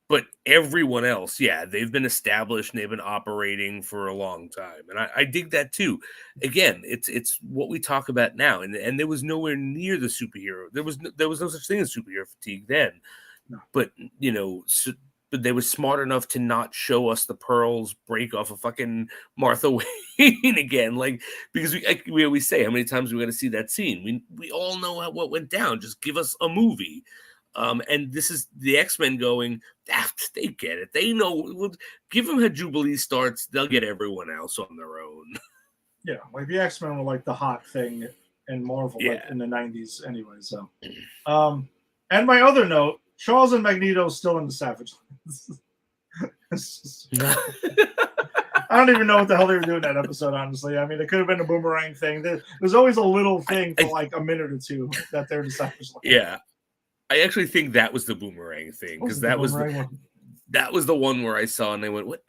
But everyone else, they've been established and they've been operating for a long time. And I dig that too. Again, it's what we talk about now. And there was nowhere near the superhero. There was no such thing as superhero fatigue then. No. But, but they were smart enough to not show us the pearls break off of fucking Martha Wayne again. Like, because we always say, how many times are we going to see that scene? We all know what went down. Just give us a movie. And this is the X-Men going, they get it. They know. Give them how Jubilee starts. They'll get everyone else on their own. Yeah, like the X-Men were like the hot thing in Marvel like in the 90s anyway. So, and my other note, Charles and Magneto still in the Savage Lands. I don't even know what the hell they were doing that episode, honestly. I mean, it could have been a boomerang thing. There's always a little thing for like a minute or two that they're in the Savage Lands. Yeah. I actually think that was the boomerang thing, because that was the one where I saw and I went, what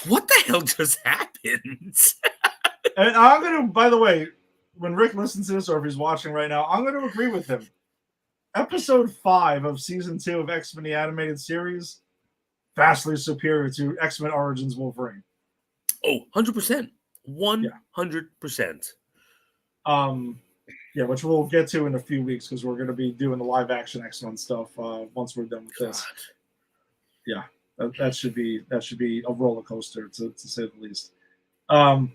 the hell just happened? And I'm going to, by the way, when Rick listens to this or if he's watching right now, I'm going to agree with him. Episode 5 of season 2 of X-Men the Animated Series vastly superior to X-Men Origins Wolverine. Oh, 100%. 100%. Yeah, which we'll get to in a few weeks because we're going to be doing the live action X-Men stuff once we're done with this. Yeah, that should be a roller coaster to say the least. All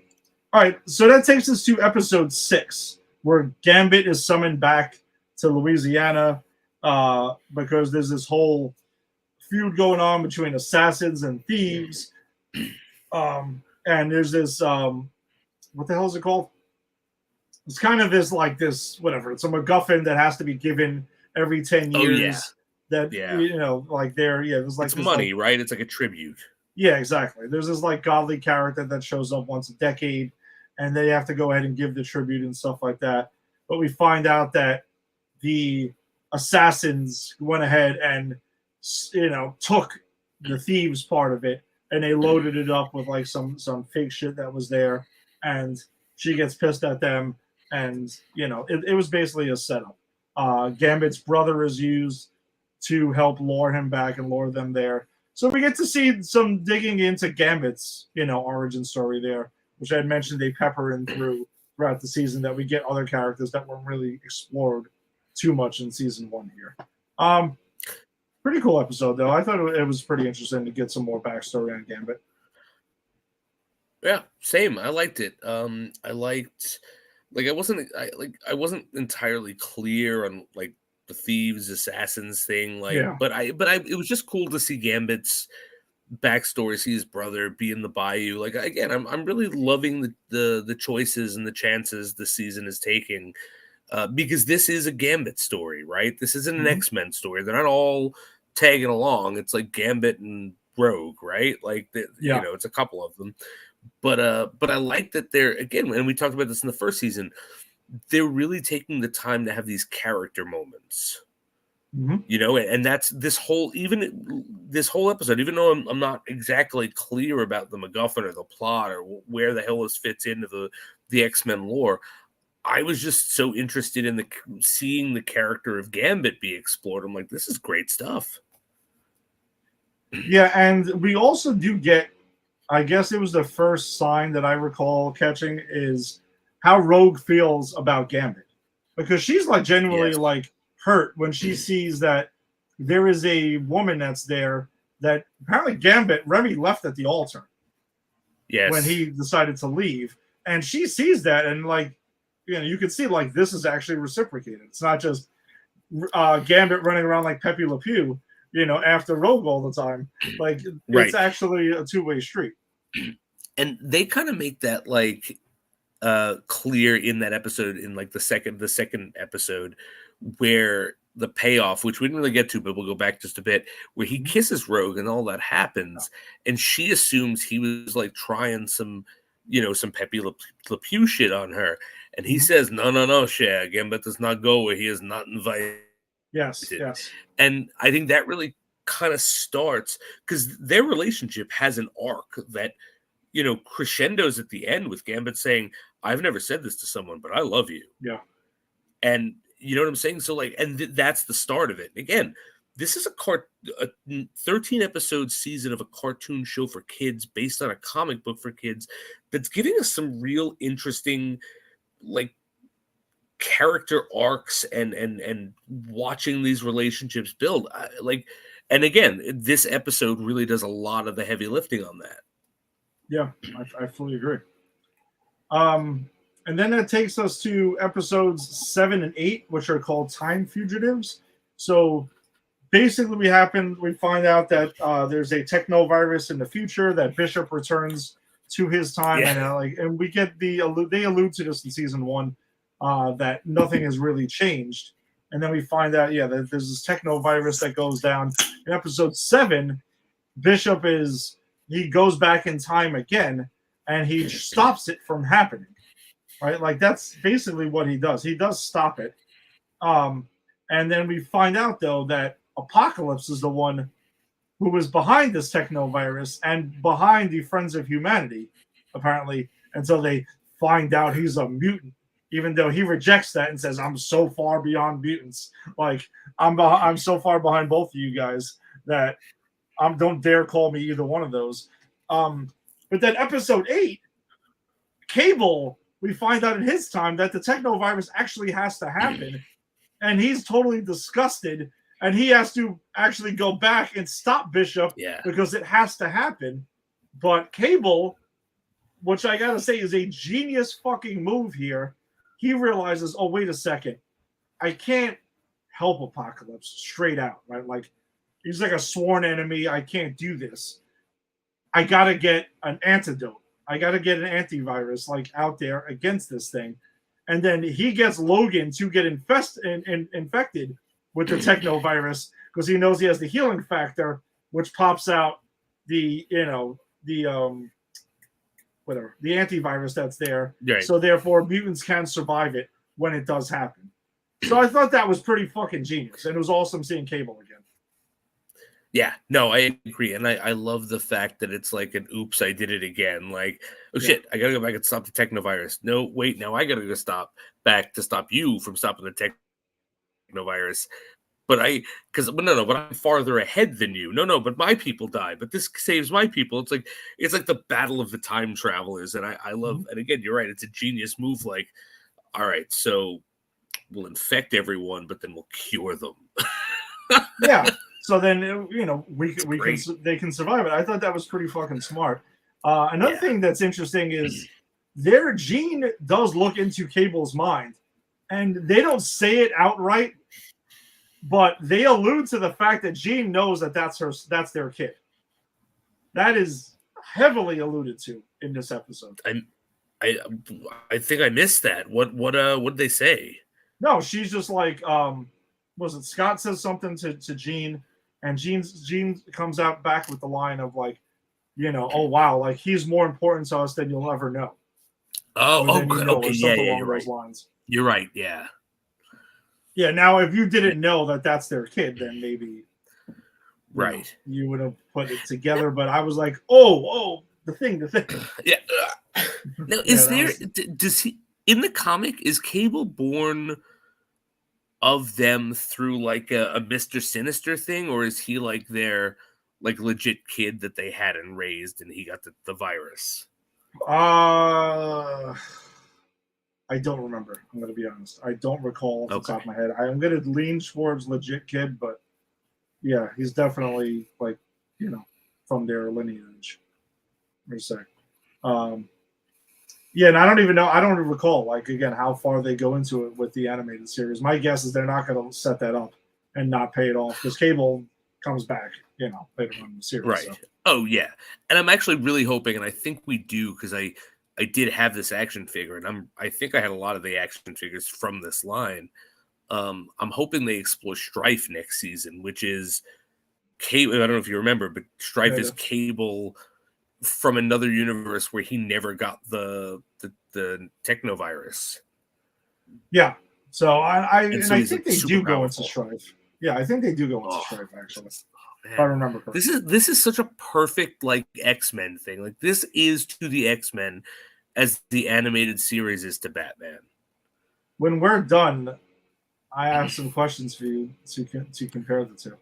right, so that takes us to episode 6, where Gambit is summoned back to Louisiana because there's this whole feud going on between assassins and thieves. And there's this what the hell is it called? It's kind of this whatever. It's a MacGuffin that has to be given every 10 years. There's it's money, right? It's like a tribute. Yeah, exactly. There's this godly character that shows up once a decade, and they have to go ahead and give the tribute and stuff like that. But we find out that the assassins went ahead and took the thieves part of it, and they loaded it up with some fake shit that was there, and she gets pissed at them, and it was basically a setup. Gambit's brother is used to help lure him back and lure them there. So we get to see some digging into Gambit's origin story there, which I had mentioned they pepper in throughout the season, that we get other characters that weren't really explored too much in season 1 here. Pretty cool episode though. I thought it was pretty interesting to get some more backstory on Gambit. Yeah, same. I liked it. I wasn't entirely clear on the thieves assassins thing, but it was just cool to see Gambit's backstory, see his brother be in the bayou. Again, I'm really loving the choices and the chances the season is taking, because this is a Gambit story, right? This isn't an X-Men story. They're not all tagging along. It's like Gambit and Rogue, right? It's a couple of them. But I like that they're, again, and we talked about this in the first season, they're really taking the time to have these character moments. And that's this whole episode, even though I'm not exactly clear about the MacGuffin or the plot or where the hell this fits into the X-Men lore, I was just so interested in seeing the character of Gambit be explored. I'm like, this is great stuff. Yeah, and we also do get, I guess it was the first sign that I recall catching, is how Rogue feels about Gambit, because she's genuinely hurt when she sees that there is a woman that's there that apparently Remy left at the altar. Yes. When he decided to leave, and she sees that, and you can see this is actually reciprocated. It's not just Gambit running around like Pepe Le Pew, after Rogue all the time. It's actually a two-way street. And they kind of make that clear in that episode, in the second episode, where the payoff, which we didn't really get to, but we'll go back just a bit, where he kisses Rogue and all that happens, and she assumes he was trying some Pepe Le Pew shit on her, and he says, no, Shag, Gambit does not go where he is not invited. Yes. And I think that really kind of starts, because their relationship has an arc that crescendos at the end with Gambit saying, I've never said this to someone, but I love you. Yeah. And you know what I'm saying? So that's the start of it. Again, this is a 13 episode season of a cartoon show for kids based on a comic book for kids that's giving us some real interesting character arcs and watching these relationships build. And again, this episode really does a lot of the heavy lifting on that. Yeah, I fully agree. And then that takes us to episodes 7 and 8, which are called Time Fugitives. So basically we find out that there's a technovirus in the future, that Bishop returns to his time. And we get they allude to this in season 1, that nothing has really changed. And then we find out, that there's this technovirus that goes down. In episode 7, Bishop he goes back in time again, and he stops it from happening. Right? That's basically what he does. He does stop it. And then we find out, though, that Apocalypse is the one who was behind this technovirus and behind the Friends of Humanity, apparently, until they find out he's a mutant, even though he rejects that and says, I'm so far beyond mutants. I'm so far behind both of you guys that Don't dare call me either one of those. But then episode 8, Cable, we find out in his time that the technovirus actually has to happen, and he's totally disgusted, and he has to actually go back and stop Bishop because it has to happen. But Cable, which I gotta say is a genius fucking move here, he realizes, oh, wait a second, I can't help Apocalypse straight out, right? Like, he's like a sworn enemy. I can't do this. I gotta get an antidote. I gotta get an antivirus like out there against this thing. And then he gets Logan to get infected with the technovirus because he knows he has the healing factor, which pops out the antivirus that's there. Right. So therefore mutants can survive it when it does happen. So I thought that was pretty fucking genius, and it was awesome seeing Cable again. Yeah, no, I agree. And I love the fact that it's like an oops, I did it again. Like, oh shit, I gotta go back and stop the technovirus. No, wait, now I gotta go back to stop you from stopping the technovirus. But I'm farther ahead than you. No, but my people die. But this saves my people. It's like the battle of the time travelers. And I love, and again, you're right, it's a genius move. Like, all right, so we'll infect everyone, but then we'll cure them. Yeah. So then, they can survive it. I thought that was pretty fucking smart. Another thing that's interesting is their Jean does look into Cable's mind, and they don't say it outright, but they allude to the fact that Jean knows that that's their kid. That is heavily alluded to in this episode. I think I missed that. What did they say? No, she's just like, was it Scott says something to Jean? And Jean comes out back with the line of like, oh wow, like he's more important to us than you'll ever know. Okay, yeah, you're right. Lines. You're right, yeah. Yeah, now if you didn't know that that's their kid, then maybe you would have put it together. But I was like, oh, the thing. Yeah. Now, does he in the comic? Is Cable born of them through like a Mr. Sinister thing, or is he like their like legit kid that they had and raised and he got the virus? I don't remember. I'm going to be honest. I don't recall off the top of my head. I'm going to lean towards legit kid, but yeah, he's definitely like, from their lineage. Let me say. Yeah, and I don't even know. I don't recall, like, again, how far they go into it with the animated series. My guess is they're not going to set that up and not pay it off because Cable comes back, later on in the series. Right. So. Oh, yeah. And I'm actually really hoping, and I think we do, because I did have this action figure, and I think I had a lot of the action figures from this line. I'm hoping they explore Strife next season, which is Cable. I don't know if you remember, but Strife is Cable from another universe where he never got the technovirus. Yeah. So I think they do go into Strife. Yeah, I think they do go into Strife actually. If I remember correctly. This is such a perfect like X-Men thing. Like this is to the X-Men as the animated series is to Batman. When we're done, I have some questions for you to compare the two.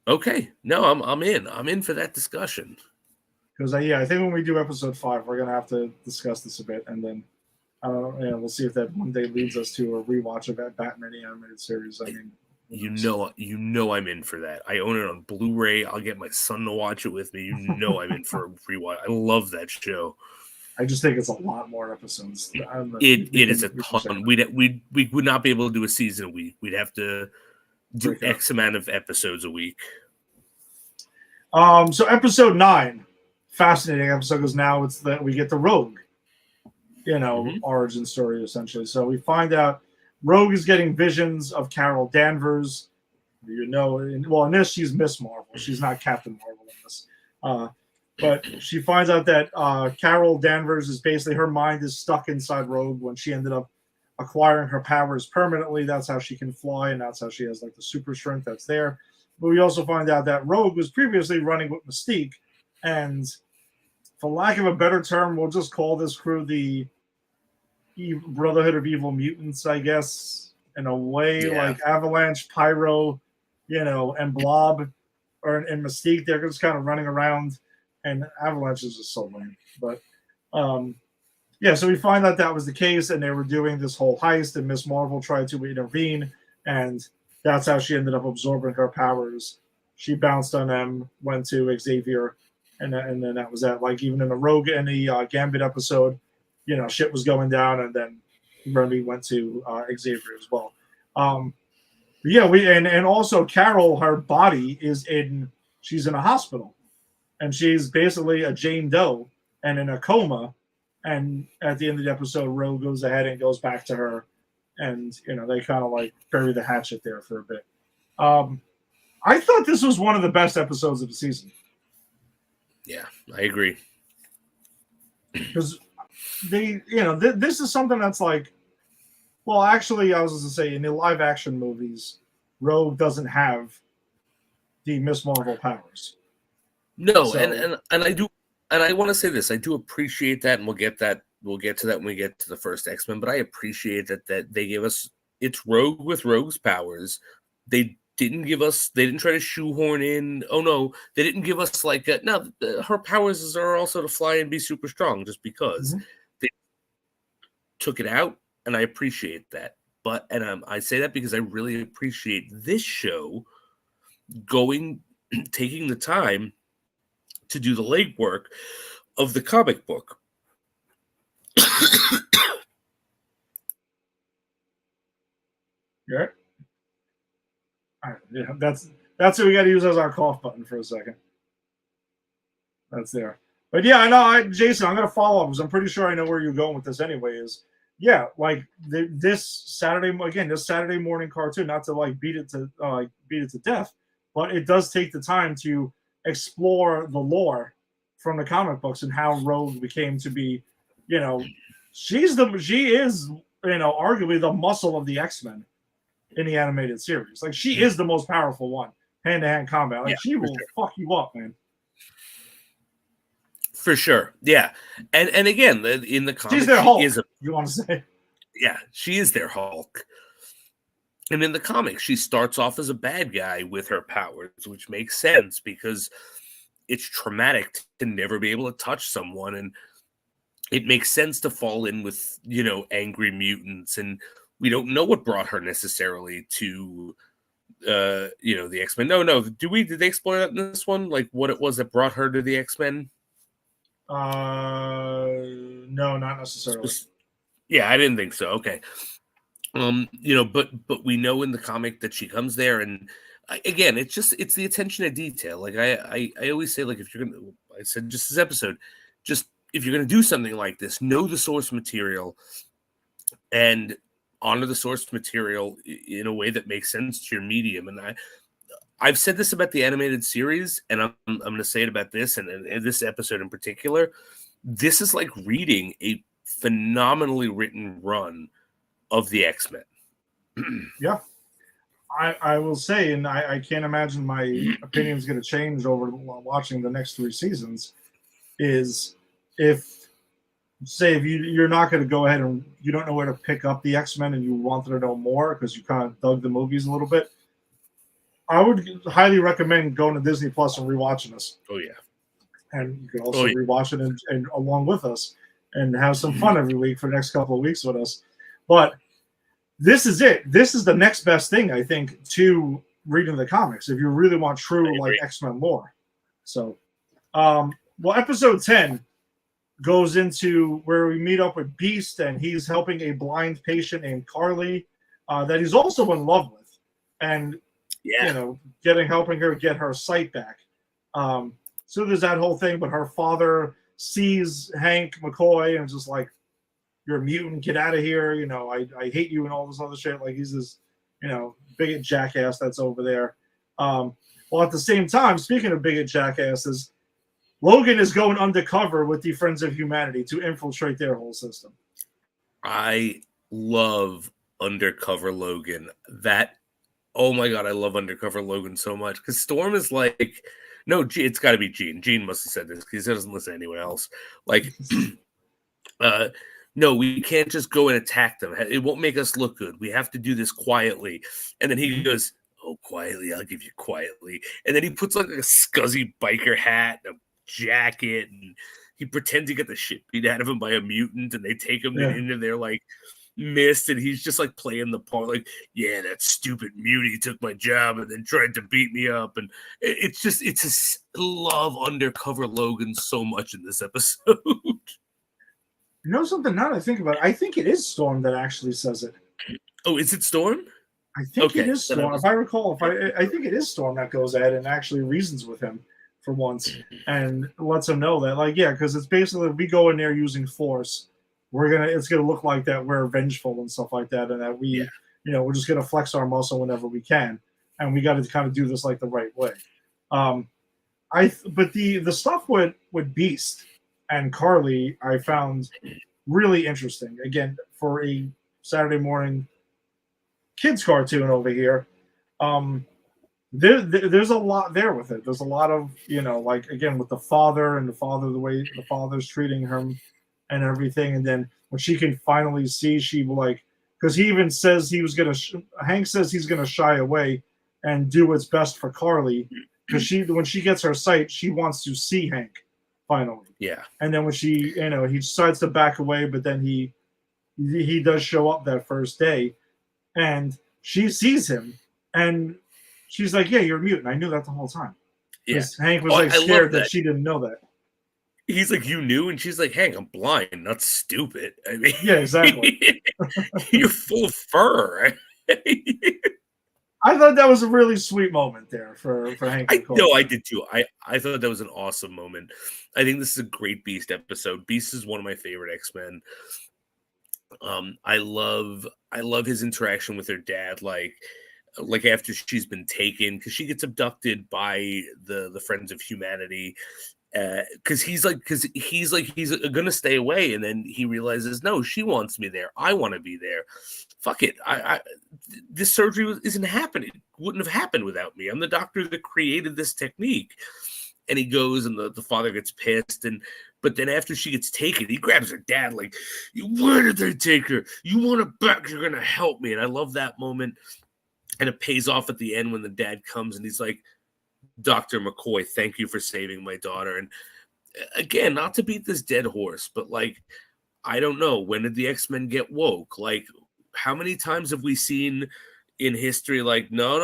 Okay. No, I'm in. I'm in for that discussion. Because I think when we do episode 5, we're gonna have to discuss this a bit, and then we'll see if that one day leads us to a rewatch of that Batman animated series. I mean, I'm in for that. I own it on Blu-ray. I'll get my son to watch it with me. I'm in for a rewatch. I love that show. I just think it's a lot more episodes. It is a ton. We would not be able to do a season a week. We'd have to do X amount of episodes a week. So episode 9. Fascinating episode because now it's that we get the Rogue, origin story essentially. So we find out Rogue is getting visions of Carol Danvers. In this she's Miss Marvel. She's not Captain Marvel in this. But she finds out that Carol Danvers is basically her mind is stuck inside Rogue when she ended up acquiring her powers permanently. That's how she can fly, and that's how she has like the super strength that's there. But we also find out that Rogue was previously running with Mystique, and for lack of a better term, we'll just call this crew the Brotherhood of Evil Mutants, I guess, in a way, like Avalanche, Pyro, and Blob and Mystique, they're just kind of running around, and Avalanche is just so lame. But yeah, so we find that was the case, and they were doing this whole heist, and Miss Marvel tried to intervene, and that's how she ended up absorbing her powers. She bounced on them, went to Xavier, and then that was that. Like even in the Rogue and the Gambit episode, shit was going down, and then Remy went to Xavier as well. Yeah, and also Carol, her body she's in a hospital, and she's basically a Jane Doe and in a coma. And at the end of the episode, Rogue goes ahead and goes back to her, and they kind of like bury the hatchet there for a bit. I thought this was one of the best episodes of the season. Yeah, I agree. Because this is something that's like, well, actually, I was going to say in the live action movies, Rogue doesn't have the Miss Marvel powers. No, so, and I do. And I want to say this: I do appreciate that, and we'll get to that when we get to the first X-Men. But I appreciate that they give us it's Rogue with Rogue's powers. They didn't try to shoehorn in. Oh no, they didn't give us like her powers are also to fly and be super strong, just because they took it out, and I appreciate that. But I say that because I really appreciate this show taking the time to do the legwork of the comic book. Yeah. All right. Yeah, that's what we got to use as our cough button for a second. That's there. But yeah, I know, Jason, I'm going to follow up because I'm pretty sure I know where you're going with this anyway. Like this Saturday morning cartoon, not to like beat it to death, but it does take the time to explore the lore from the comic books and how Rogue became to be, she is arguably the muscle of the X-Men in the animated series. Like she is the most powerful one, hand-to-hand combat. Like she will fuck you up, man. For sure. Yeah. And again, in the comics, she's their Hulk, you want to say? Yeah, she is their Hulk. And in the comics, she starts off as a bad guy with her powers, which makes sense because it's traumatic to never be able to touch someone. And it makes sense to fall in with, angry mutants. And we don't know what brought her necessarily to, the X-Men. No. Did they explore that in this one? Like what it was that brought her to the X-Men? No, not necessarily. Yeah, I didn't think so. Okay. But we know in the comic that she comes there, and again, it's the attention to detail. Like I always say, like I said just this episode, just if you're gonna do something like this, know the source material and honor the source material in a way that makes sense to your medium. And I've said this about the animated series, and I'm going to say it about this, and this episode in particular. This is like reading a phenomenally written run of the X-Men. Yeah. I will say, and I can't imagine my opinion is going to change over watching the next 3 seasons, is if you're not going to go ahead and you don't know where to pick up the X-Men and you wanted to know more because you kind of dug the movies a little bit, I would highly recommend going to Disney Plus and rewatching this. Oh, yeah. And you can also rewatch it and along with us and have some fun every week for the next couple of weeks with us. But this is it. This is the next best thing, I think, to reading the comics if you really want true like X-Men lore. So, episode 10 goes into where we meet up with Beast, and he's helping a blind patient named Carly that he's also in love with. And helping her get her sight back. So there's that whole thing, but her father sees Hank McCoy and is just like, you're a mutant, get out of here. I hate you and all this other shit. Like he's this, bigot jackass that's over there. Well, at the same time, speaking of bigot jackasses, Logan is going undercover with the Friends of Humanity to infiltrate their whole system. I love Undercover Logan. Oh my God, I love Undercover Logan so much because Storm is like, no, it's got to be Gene. Gene must have said this because he doesn't listen to anyone else. Like, no, we can't just go and attack them. It won't make us look good. We have to do this quietly. And then he goes, "Oh, quietly, I'll give you quietly." And then he puts like a scuzzy biker hat and a jacket, and he pretends he got the shit beat out of him by a mutant, and they take him Yeah. into their like mist, and he's just like playing the part, like, "Yeah, that stupid mutie took my job and then tried to beat me up." And it's just, love undercover Logan so much in this episode. You know something? Now that I think about it, I think it is Storm that actually says it. Oh, is it Storm? I think it Okay, is then I Storm. was- If I recall, I think it is Storm that goes ahead and actually reasons with him for once and lets him know that, like, yeah, because it's basically, if we go in there using force, it's gonna look like that we're vengeful and stuff like that, and that we, Yeah. we're just gonna flex our muscle whenever we can, and we got to kind of do this like the right way. But the stuff with Beast and Carly, I found really interesting. Again, for a Saturday morning kids cartoon over here, there's a lot there with it. There's a lot of, like, again, with the father, the way the father's treating him and everything. And then when she can finally see, she like, because he even says Hank says he's gonna shy away and do what's best for Carly, because when she gets her sight, she wants to see Hank finally. Yeah. And then when he decides to back away, but then he does show up that first day, and she sees him, and she's like, "Yeah, you're a mutant. I knew that the whole time." Yeah. Hank was I scared love that that. she didn't know that. He's like, "You knew?" And she's like, "Hank, I'm blind, not stupid." I mean, Yeah, exactly. You're full of fur. I thought that was a really sweet moment there for Hank. I did too. I thought that was an awesome moment. I think this is a great Beast episode. Beast is one of my favorite X-Men. I love his interaction with her dad, like after she's been taken, because she gets abducted by the Friends of Humanity, because he's gonna stay away, and then he realizes, no, she wants me there. I want to be there. Fuck it. This surgery isn't happening. Wouldn't have happened without me. I'm the doctor that created this technique. And he goes, and the father gets pissed, but then after she gets taken, he grabs her dad, like, "Where did they take her? You want her back? You're gonna help me." And I love that moment, and it pays off at the end when the dad comes and he's like, "Dr. McCoy, thank you for saving my daughter." And again, not to beat this dead horse, but like, I don't know, when did the X-Men get woke? Like, how many times have we seen in history, like, no,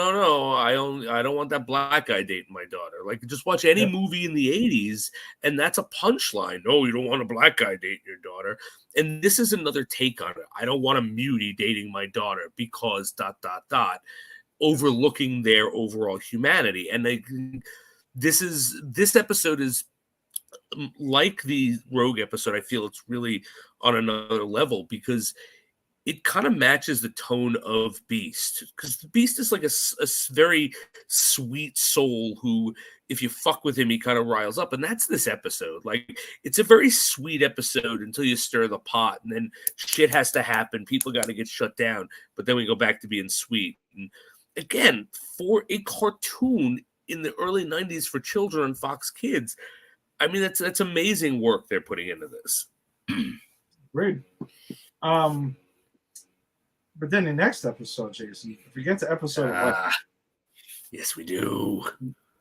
I don't want that black guy dating my daughter? Like, just watch any movie in the 80s, and that's a punchline. No, you don't want a black guy dating your daughter. And this is another take on it. I don't want a mutie dating my daughter because ... overlooking their overall humanity. And this episode is like the Rogue episode. I feel it's really on another level, because it kind of matches the tone of Beast, because Beast is like a very sweet soul who, if you fuck with him, he kind of riles up. And that's this episode. Like, it's a very sweet episode until you stir the pot, and then shit has to happen. People got to get shut down. But then we go back to being sweet. And again, for a cartoon in the early 90s for children on Fox Kids, I mean, that's amazing work they're putting into this. Great. But then the next episode, Jason, if we get to episode 11, yes, we do.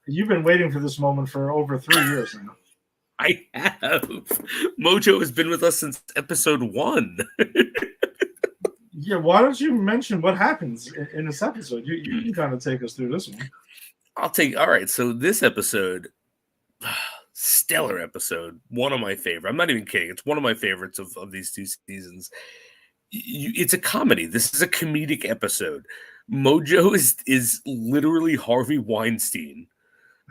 You've been waiting for this moment for over 3 years now. I have. Mojo has been with us since episode 1. Yeah, why don't you mention what happens in this episode? You can kind of take us through this one. All right, so this episode, stellar episode, one of my favorite. I'm not even kidding. It's one of my favorites of these 2 seasons. It's a comedy. This is a comedic episode. Mojo is literally Harvey Weinstein.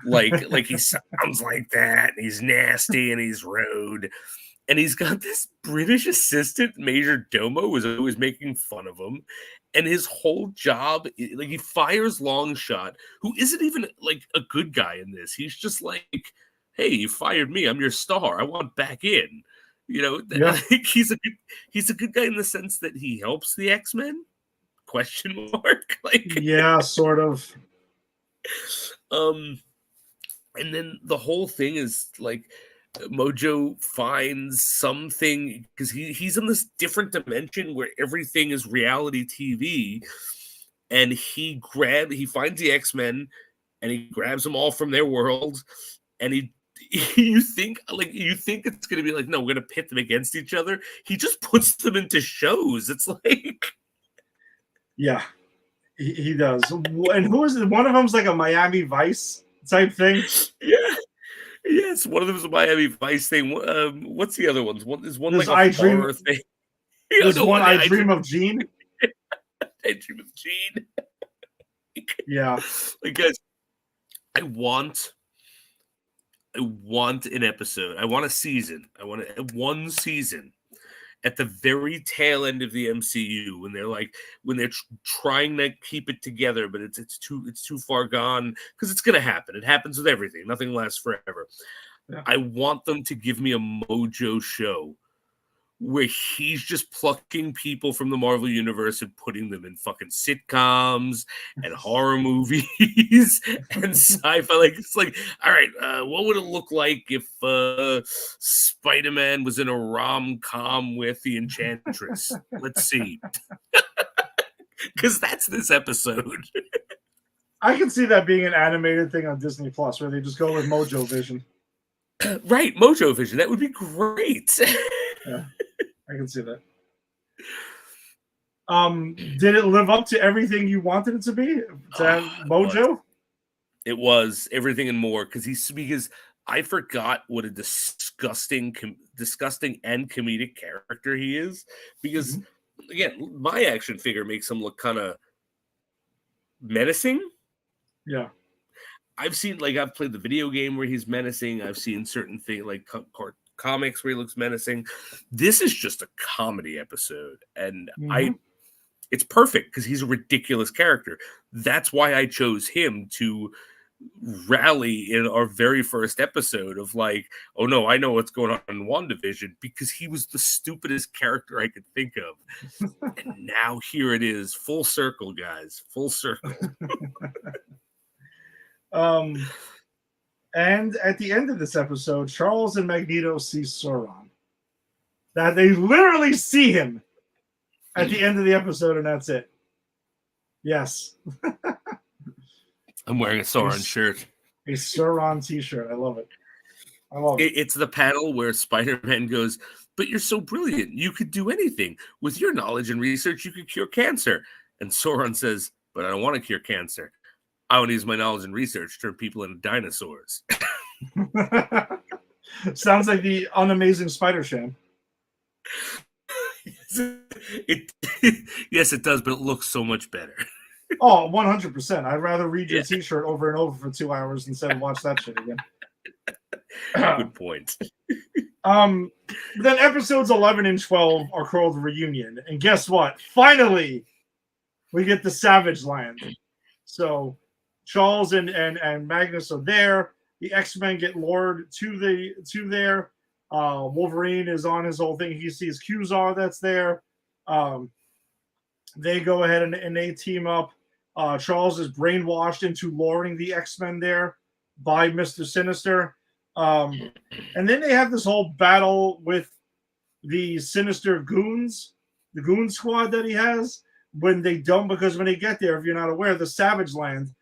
Like he sounds like that, and he's nasty, and he's rude. And he's got this British assistant, Major Domo, who's always making fun of him. And his whole job, like, he fires Longshot, who isn't even like a good guy in this. He's just like, "Hey, you fired me. I'm your star. I want back in." You know, Yeah. He's a good guy in the sense that he helps the X-Men? ? Like, yeah, sort of. And then the whole thing is like, Mojo finds something, because he's in this different dimension where everything is reality TV, and he finds the X-Men, and he grabs them all from their world, and you think it's gonna be like, no, we're gonna pit them against each other. He just puts them into shows. It's like, yeah, he does. And who is it? One of them's like a Miami Vice type thing. yeah. Yes, one of them is a Miami Vice thing. What's the other ones? One is one There's like a horror thing. There's one I Dream of Gene. I Dream of Gene. Yeah. Like, guys, I want an episode. I want a season. I want one season at the very tail end of the MCU when they're trying to keep it together, but it's too far gone, because it's gonna happen. It happens with everything. Nothing lasts forever. Yeah. I want them to give me a Mojo show where he's just plucking people from the Marvel Universe and putting them in fucking sitcoms and horror movies and sci-fi. Like, it's like, all right, what would it look like if Spider-Man was in a rom-com with the Enchantress? Let's see. Because that's this episode. I can see that being an animated thing on Disney Plus, where they just go with Mojo Vision. Right, Mojo Vision. That would be great. Yeah. I can see that. Did it live up to everything you wanted it to be? To have Mojo? It was everything and more, because I forgot what a disgusting and comedic character he is. Because again, my action figure makes him look kind of menacing. Yeah. I've played the video game where he's menacing. I've seen certain things like comics where he looks menacing. This is just a comedy episode, and it's perfect because he's a ridiculous character. That's why I chose him to rally in our very first episode of like, oh no, I know what's going on in WandaVision, because he was the stupidest character I could think of. And now here it is, full circle, guys, full circle. And at the end of this episode, Charles and Magneto see Sauron. That they literally see him at the end of the episode, and that's it. Yes. I'm wearing a Sauron shirt. A Sauron t-shirt. I love it. It's the panel where Spider-Man goes, but you're so brilliant. You could do anything. With your knowledge and research, you could cure cancer. And Sauron says, but I don't want to cure cancer. I want to use my knowledge and research to turn people into dinosaurs. Sounds like the unamazing Spider-Sham. Yes, it does, but it looks so much better. Oh, 100%. I'd rather read your t-shirt over and over for 2 hours instead of watch that shit again. Good point. Then episodes 11 and 12 are called Reunion. And guess what? Finally, we get the Savage Land. So Charles and Magnus are there. The X-Men get lured to there. Wolverine is on his whole thing. He sees Qzar that's there. They go ahead and they team up. Charles is brainwashed into luring the X-Men there by Mr. Sinister. And then they have this whole battle with the Sinister goons, the goon squad that he has, when they don't, because when they get there, if you're not aware, the Savage Land,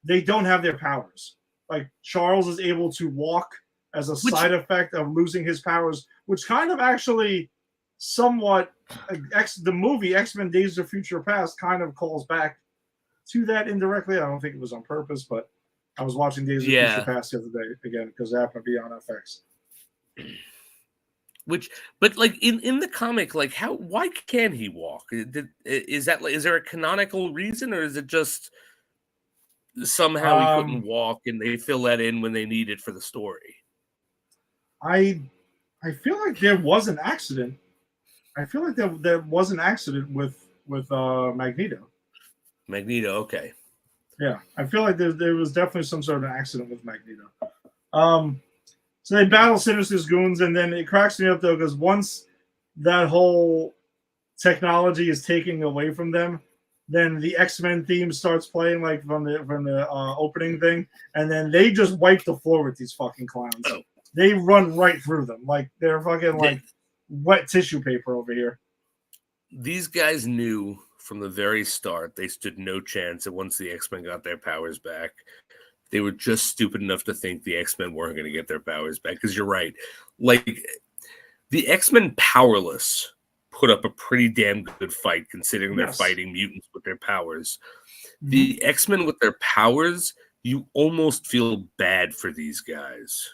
they don't have their powers. Like, Charles is able to walk as a side effect of losing his powers, which kind of actually somewhat, the movie X-Men Days of Future Past kind of calls back to that indirectly. I don't think it was on purpose, but I was watching Days of Future Past the other day again because it happened to be on FX. But like in the comic, like why can't he walk? Is there a canonical reason, or is it just somehow he couldn't walk and they fill that in when they need it for the story? I feel like there was an accident. I feel like there was an accident with Magneto. Magneto, okay. Yeah, I feel like there was definitely some sort of accident with Magneto. So they battle Sinister's goons, and then it cracks me up though, because once that whole technology is taken away from them, then the X-Men theme starts playing, like from the opening thing, and then they just wipe the floor with these fucking clowns. Oh. They run right through them like they're fucking like wet tissue paper over here. These guys knew from the very start, they stood no chance that once the X-Men got their powers back, they were just stupid enough to think the X-Men weren't going to get their powers back. Because you're right. Like, the X-Men powerless put up a pretty damn good fight, considering they're fighting mutants with their powers. Mm-hmm. The X-Men with their powers, you almost feel bad for these guys.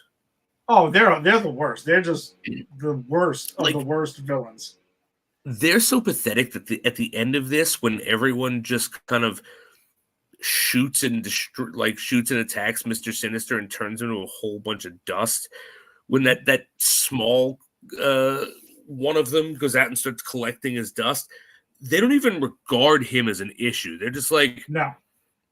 Oh, they're the worst. They're just the worst of the worst villains. They're so pathetic that at the end of this, when everyone just kind of shoots and attacks Mr. Sinister and turns into a whole bunch of dust, when that small one of them goes out and starts collecting his dust, they don't even regard him as an issue. They're just like, no.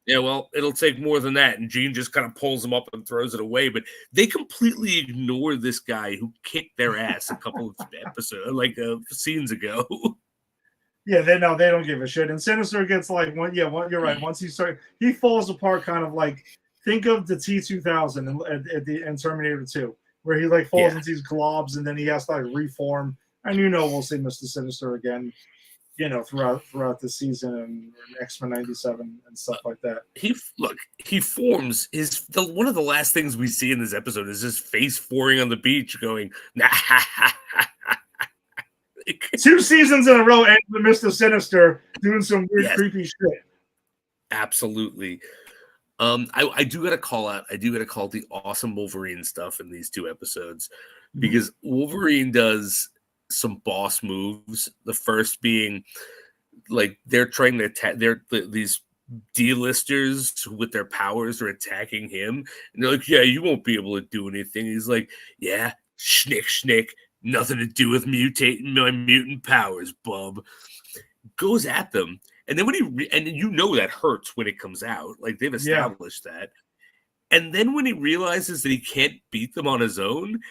Yeah, well, it'll take more than that. And Jean just kind of pulls him up and throws it away. But they completely ignore this guy who kicked their ass a couple of scenes ago. Yeah, they don't give a shit. And Sinister gets like, you're right. Once he falls apart, kind of like, think of the T-2000 in Terminator 2, where he like falls into these globs and then he has to like reform. And we'll see Mr. Sinister again, throughout the season and X-Men 97 and stuff like that. He forms one of the last things we see in this episode is his face forming on the beach going, nah. 2 seasons in a row and with Mr. Sinister doing some weird, creepy shit. Absolutely. I do gotta call out the awesome Wolverine stuff in these 2 episodes, because Wolverine does some boss moves. The first being like they're trying to attack these D-listers with their powers are attacking him, and they're like, yeah, you won't be able to do anything. He's like, yeah, schnick, nothing to do with mutating my mutant powers, bub. Goes at them, and then when that hurts when it comes out. Like, they've established that. And then when he realizes that he can't beat them on his own,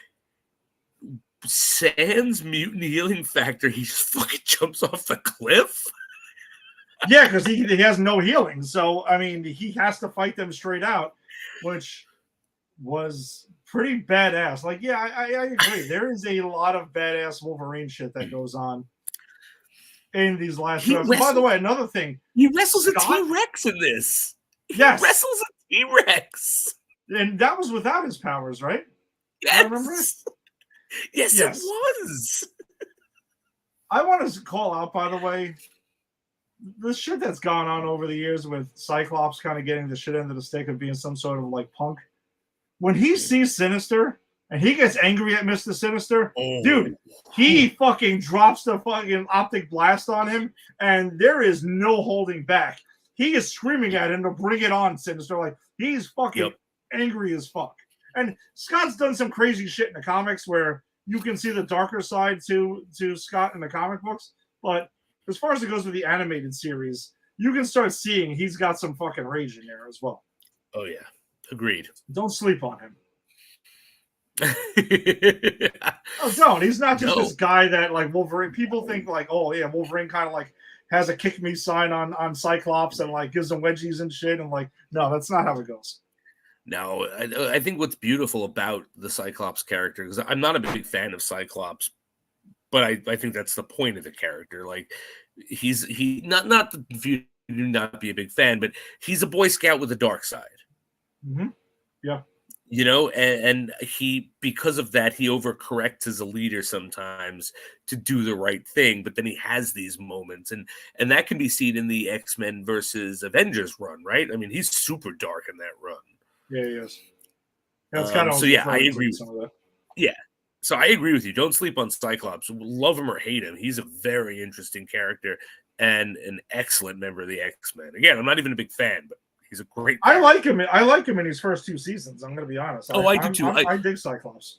sans mutant healing factor, he just fucking jumps off the cliff. Yeah, because he has no healing. So, I mean, he has to fight them straight out, which was pretty badass. Like, yeah, I agree. There is a lot of badass Wolverine shit that goes on in these last shows. By the way, another thing. He wrestles a T-Rex in this. Yes. He wrestles a T-Rex. And that was without his powers, right? Yes. I remember? Yes, it was. I want to call out, by the way, the shit that's gone on over the years with Cyclops kind of getting the shit end of the stick of being some sort of like punk. When he sees Sinister and he gets angry at Mr. Sinister, dude, he fucking drops the fucking optic blast on him, and there is no holding back. He is screaming at him to bring it on, Sinister. Like, he's fucking angry as fuck. And Scott's done some crazy shit in the comics where you can see the darker side to Scott in the comic books. But as far as it goes with the animated series, you can start seeing he's got some fucking rage in there as well. Oh, yeah. Agreed. Don't sleep on him. Oh, don't. He's not just this guy that, like, Wolverine. People think, like, oh, yeah, Wolverine kind of, like, has a kick me sign on Cyclops and, like, gives him wedgies and shit. And, like, no, that's not how it goes. No, I think what's beautiful about the Cyclops character, because I'm not a big fan of Cyclops, but I think that's the point of the character. Like, he not if you do not be a big fan, but he's a Boy Scout with a dark side. Mm-hmm. Yeah. And he, because of that, he overcorrects as a leader sometimes to do the right thing, but then he has these moments, and that can be seen in the X-Men versus Avengers run, right? I mean, he's super dark in that run. Yeah, he is. That's kind of so. Yeah, I agree with some of that. Yeah, so I agree with you. Don't sleep on Cyclops. Love him or hate him, he's a very interesting character and an excellent member of the X-Men. Again, I'm not even a big fan, but he's a great character. I like him in his first 2 seasons. I'm going to be honest. I do too. I dig Cyclops.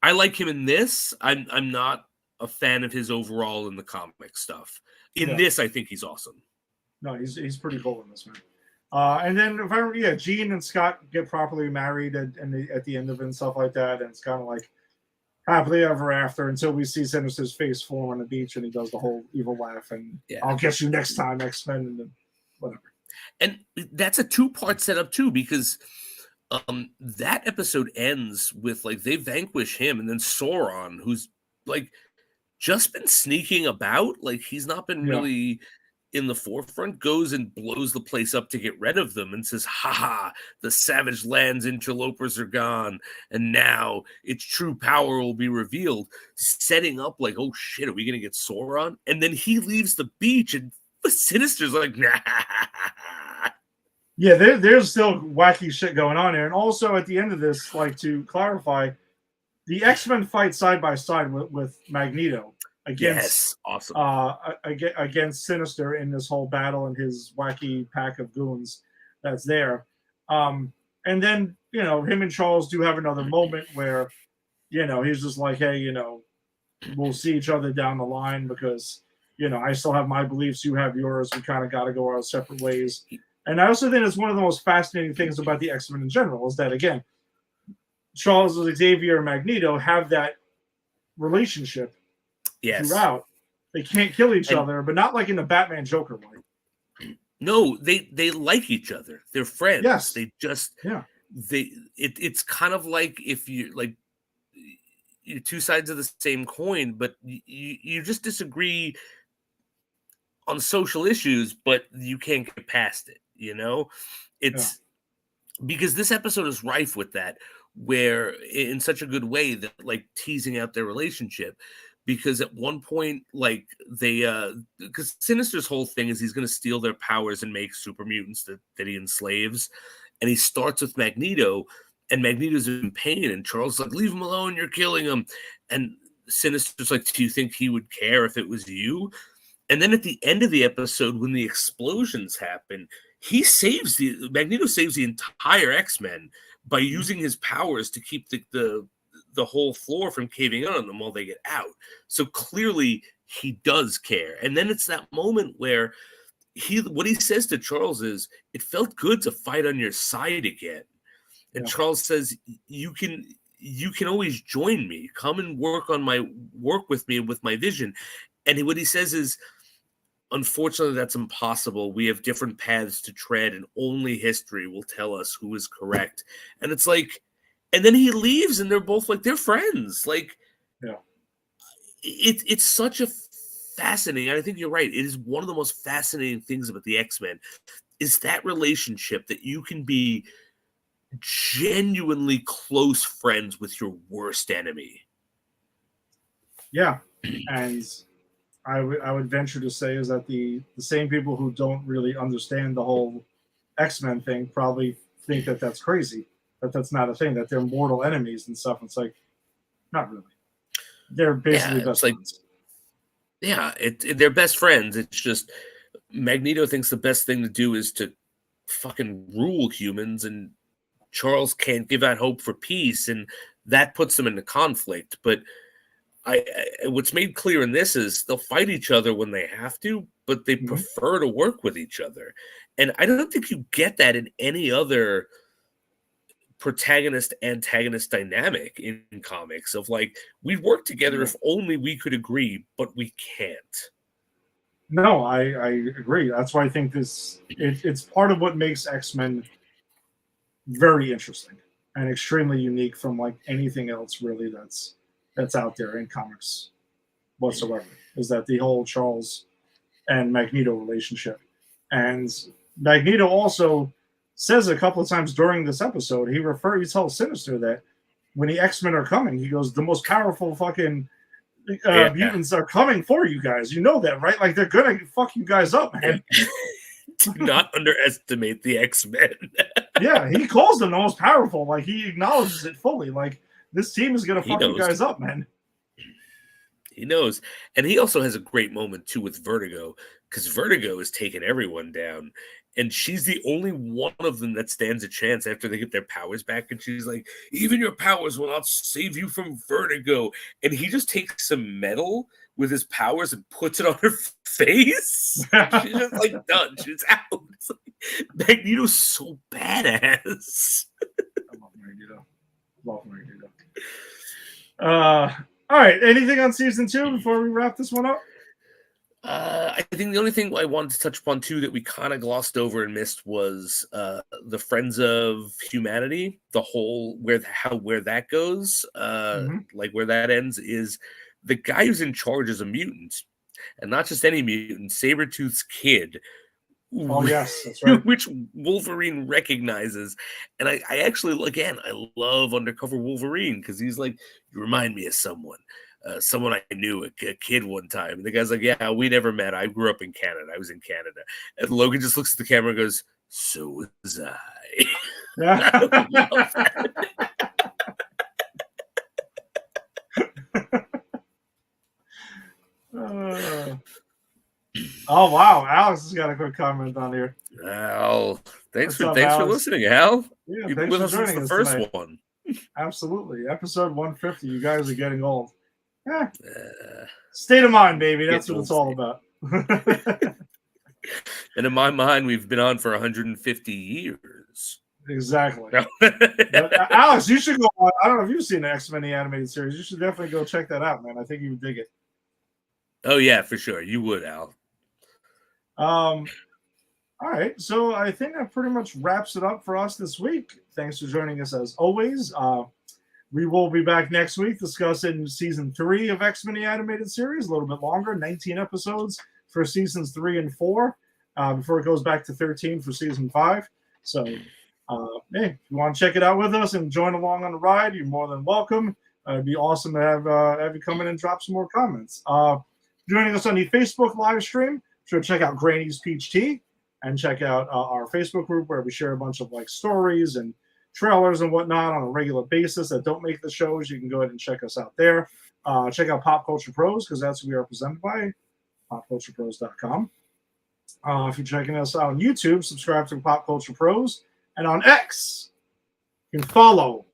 I like him in this. I'm not a fan of his overall in the comic stuff. In this, I think he's awesome. No, he's pretty cool in this, man. And then, Jean and Scott get properly married at the end of it and stuff like that. And it's kind of like happily ever after until we see Sinister's face form on the beach and he does the whole evil laugh and I'll get you next time, X-Men, and then whatever. And that's a 2-part setup too, because that episode ends with, like, they vanquish him, and then Sauron, who's, like, just been sneaking about, like, he's not been really in the forefront goes and blows the place up to get rid of them and says, "Ha ha, the Savage Lands interlopers are gone, and now its true power will be revealed," setting up like, oh shit, are we gonna get Sauron? And then he leaves the beach and Sinister's like, nah. Yeah, there's still wacky shit going on here. And also at the end of this, like, to clarify, the X-Men fight side by side with Magneto against awesome. Against Sinister in this whole battle and his wacky pack of goons that's there. And then, you know, him and Charles do have another moment where, you know, he's just like, hey, you know, we'll see each other down the line because, you know, I still have my beliefs, you have yours. We kind of got to go our separate ways. And I also think it's one of the most fascinating things about the X-Men in general is that, again, Charles, Xavier, and Magneto have that relationship throughout. They can't kill each other, but not like in the Batman Joker way. No, they like each other. They're friends. Yes. They just it's kind of like if you like you're two sides of the same coin, but you just disagree on social issues, but you can't get past it. You know, it's because this episode is rife with that, where in such a good way that like teasing out their relationship. Because at one point, like they, because Sinister's whole thing is he's going to steal their powers and make super mutants that he enslaves. And he starts with Magneto, and Magneto's in pain. And Charles is like, leave him alone, you're killing him. And Sinister's like, do you think he would care if it was you? And then at the end of the episode, when the explosions happen, Magneto saves the entire X-Men by using his powers to keep the whole floor from caving in on them while they get out. So clearly he does care. And then it's that moment where what he says to Charles is, it felt good to fight on your side again. And Charles says, you can always join me. Come and work with me with my vision. And what he says is, unfortunately, that's impossible. We have different paths to tread, and only history will tell us who is correct. And it's like, and then he leaves, and they're both like, they're friends. Like, it's such a fascinating, and I think you're right. It is one of the most fascinating things about the X-Men is that relationship that you can be genuinely close friends with your worst enemy. Yeah, and I would venture to say is that the same people who don't really understand the whole X-Men thing probably think that that's crazy. That's not a thing, that they're mortal enemies and stuff. It's like, not really. They're basically best friends. Yeah, they're best friends. It's just Magneto thinks the best thing to do is to fucking rule humans, and Charles can't give out hope for peace, and that puts them into conflict. But what's made clear in this is they'll fight each other when they have to, but they prefer to work with each other. And I don't think you get that in any other protagonist-antagonist dynamic in comics of like, we'd work together if only we could agree, but we can't. No, I agree. That's why I think it's part of what makes X-Men very interesting and extremely unique from like anything else really that's out there in comics whatsoever, is that the whole Charles and Magneto relationship. And Magneto also says a couple of times during this episode, he tells Sinister that when the X-Men are coming, he goes, the most powerful fucking mutants are coming for you guys. You know that, right? Like, they're gonna fuck you guys up, man. Do not underestimate the X-Men. Yeah, he calls them the most powerful. Like, he acknowledges it fully. Like, this team is gonna fuck you guys up, man. He knows. And he also has a great moment too with Vertigo, because Vertigo is taking everyone down. And she's the only one of them that stands a chance after they get their powers back. And she's like, even your powers will not save you from Vertigo. And he just takes some metal with his powers and puts it on her face. She's just like done. She's out. It's like, Magneto's so badass. I love Magneto. Love Magneto. All right. Anything on season 2 before we wrap this one up? I think the only thing I wanted to touch upon too that we kind of glossed over and missed was the Friends of Humanity. The whole where that goes, like where that ends, is the guy who's in charge is a mutant, And not just any mutant, Sabretooth's kid. Oh, yes, that's right. Which Wolverine recognizes. And I actually, again, I love Undercover Wolverine because he's like, you remind me of someone I knew, a kid one time. And the guy's like, yeah, we never met. I grew up in Canada. I was in Canada. And Logan just looks at the camera and goes, so was I. Yeah. I love that. Oh wow, Alex has got a quick comment on here. Al, thanks What's up, for Alex? listening, Al. Yeah, You've been thanks with for us since joining the us first tonight. one. Absolutely, episode 150. You guys are getting old. State of mind, baby. That's what it's all about. And in my mind, we've been on for 150 years. Exactly. No. But, Alex, you should go on. I don't know if you've seen the X-Men the animated series. You should definitely go check that out, man. I think you would dig it. Oh yeah, for sure. You would, Al. All right, so I think that pretty much wraps it up for us this week. Thanks for joining us as always. We will be back next week discussing season 3 of X-Men the animated series, a little bit longer, 19 episodes for seasons 3 and 4, before it goes back to 13 for season 5. So, hey, if you want to check it out with us and join along on the ride, you're more than welcome. It'd be awesome to have you come in and drop some more comments. Joining us on the Facebook live stream, sure check out Granny's Peach Tea and check out our Facebook group where we share a bunch of like stories and trailers and whatnot on a regular basis that don't make the shows. You can go ahead and check us out there. Check out Pop Culture Pros because that's who we are presented by, popculturepros.com. If you're checking us out on YouTube, subscribe to Pop Culture Pros. And on X, you can follow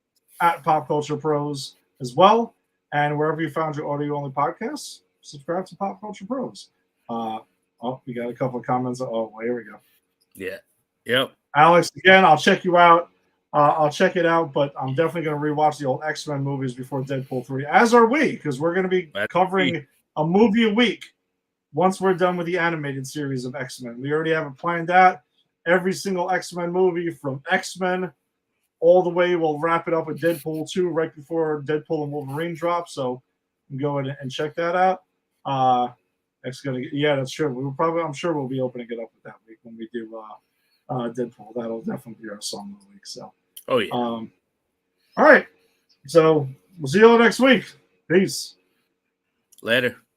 at Pop Culture Pros as well. And wherever you found your audio-only podcasts, subscribe to Pop Culture Pros. We got a couple of comments. Oh, well, here we go. Yeah. Yep. Alex, again, I'll check you out. I'll check it out, but I'm definitely going to rewatch the old X-Men movies before Deadpool 3, as are we, because we're going to be covering a movie a week once we're done with the animated series of X-Men. We already have it planned out. Every single X-Men movie from X-Men all the way, we'll wrap it up with Deadpool 2 right before Deadpool and Wolverine drop, so you can go ahead and check that out. That's that's true. I'm sure we'll be opening it up with that week when we do Deadpool. That'll definitely be our song of the week. So, oh yeah. All right. So we'll see you all next week. Peace. Later.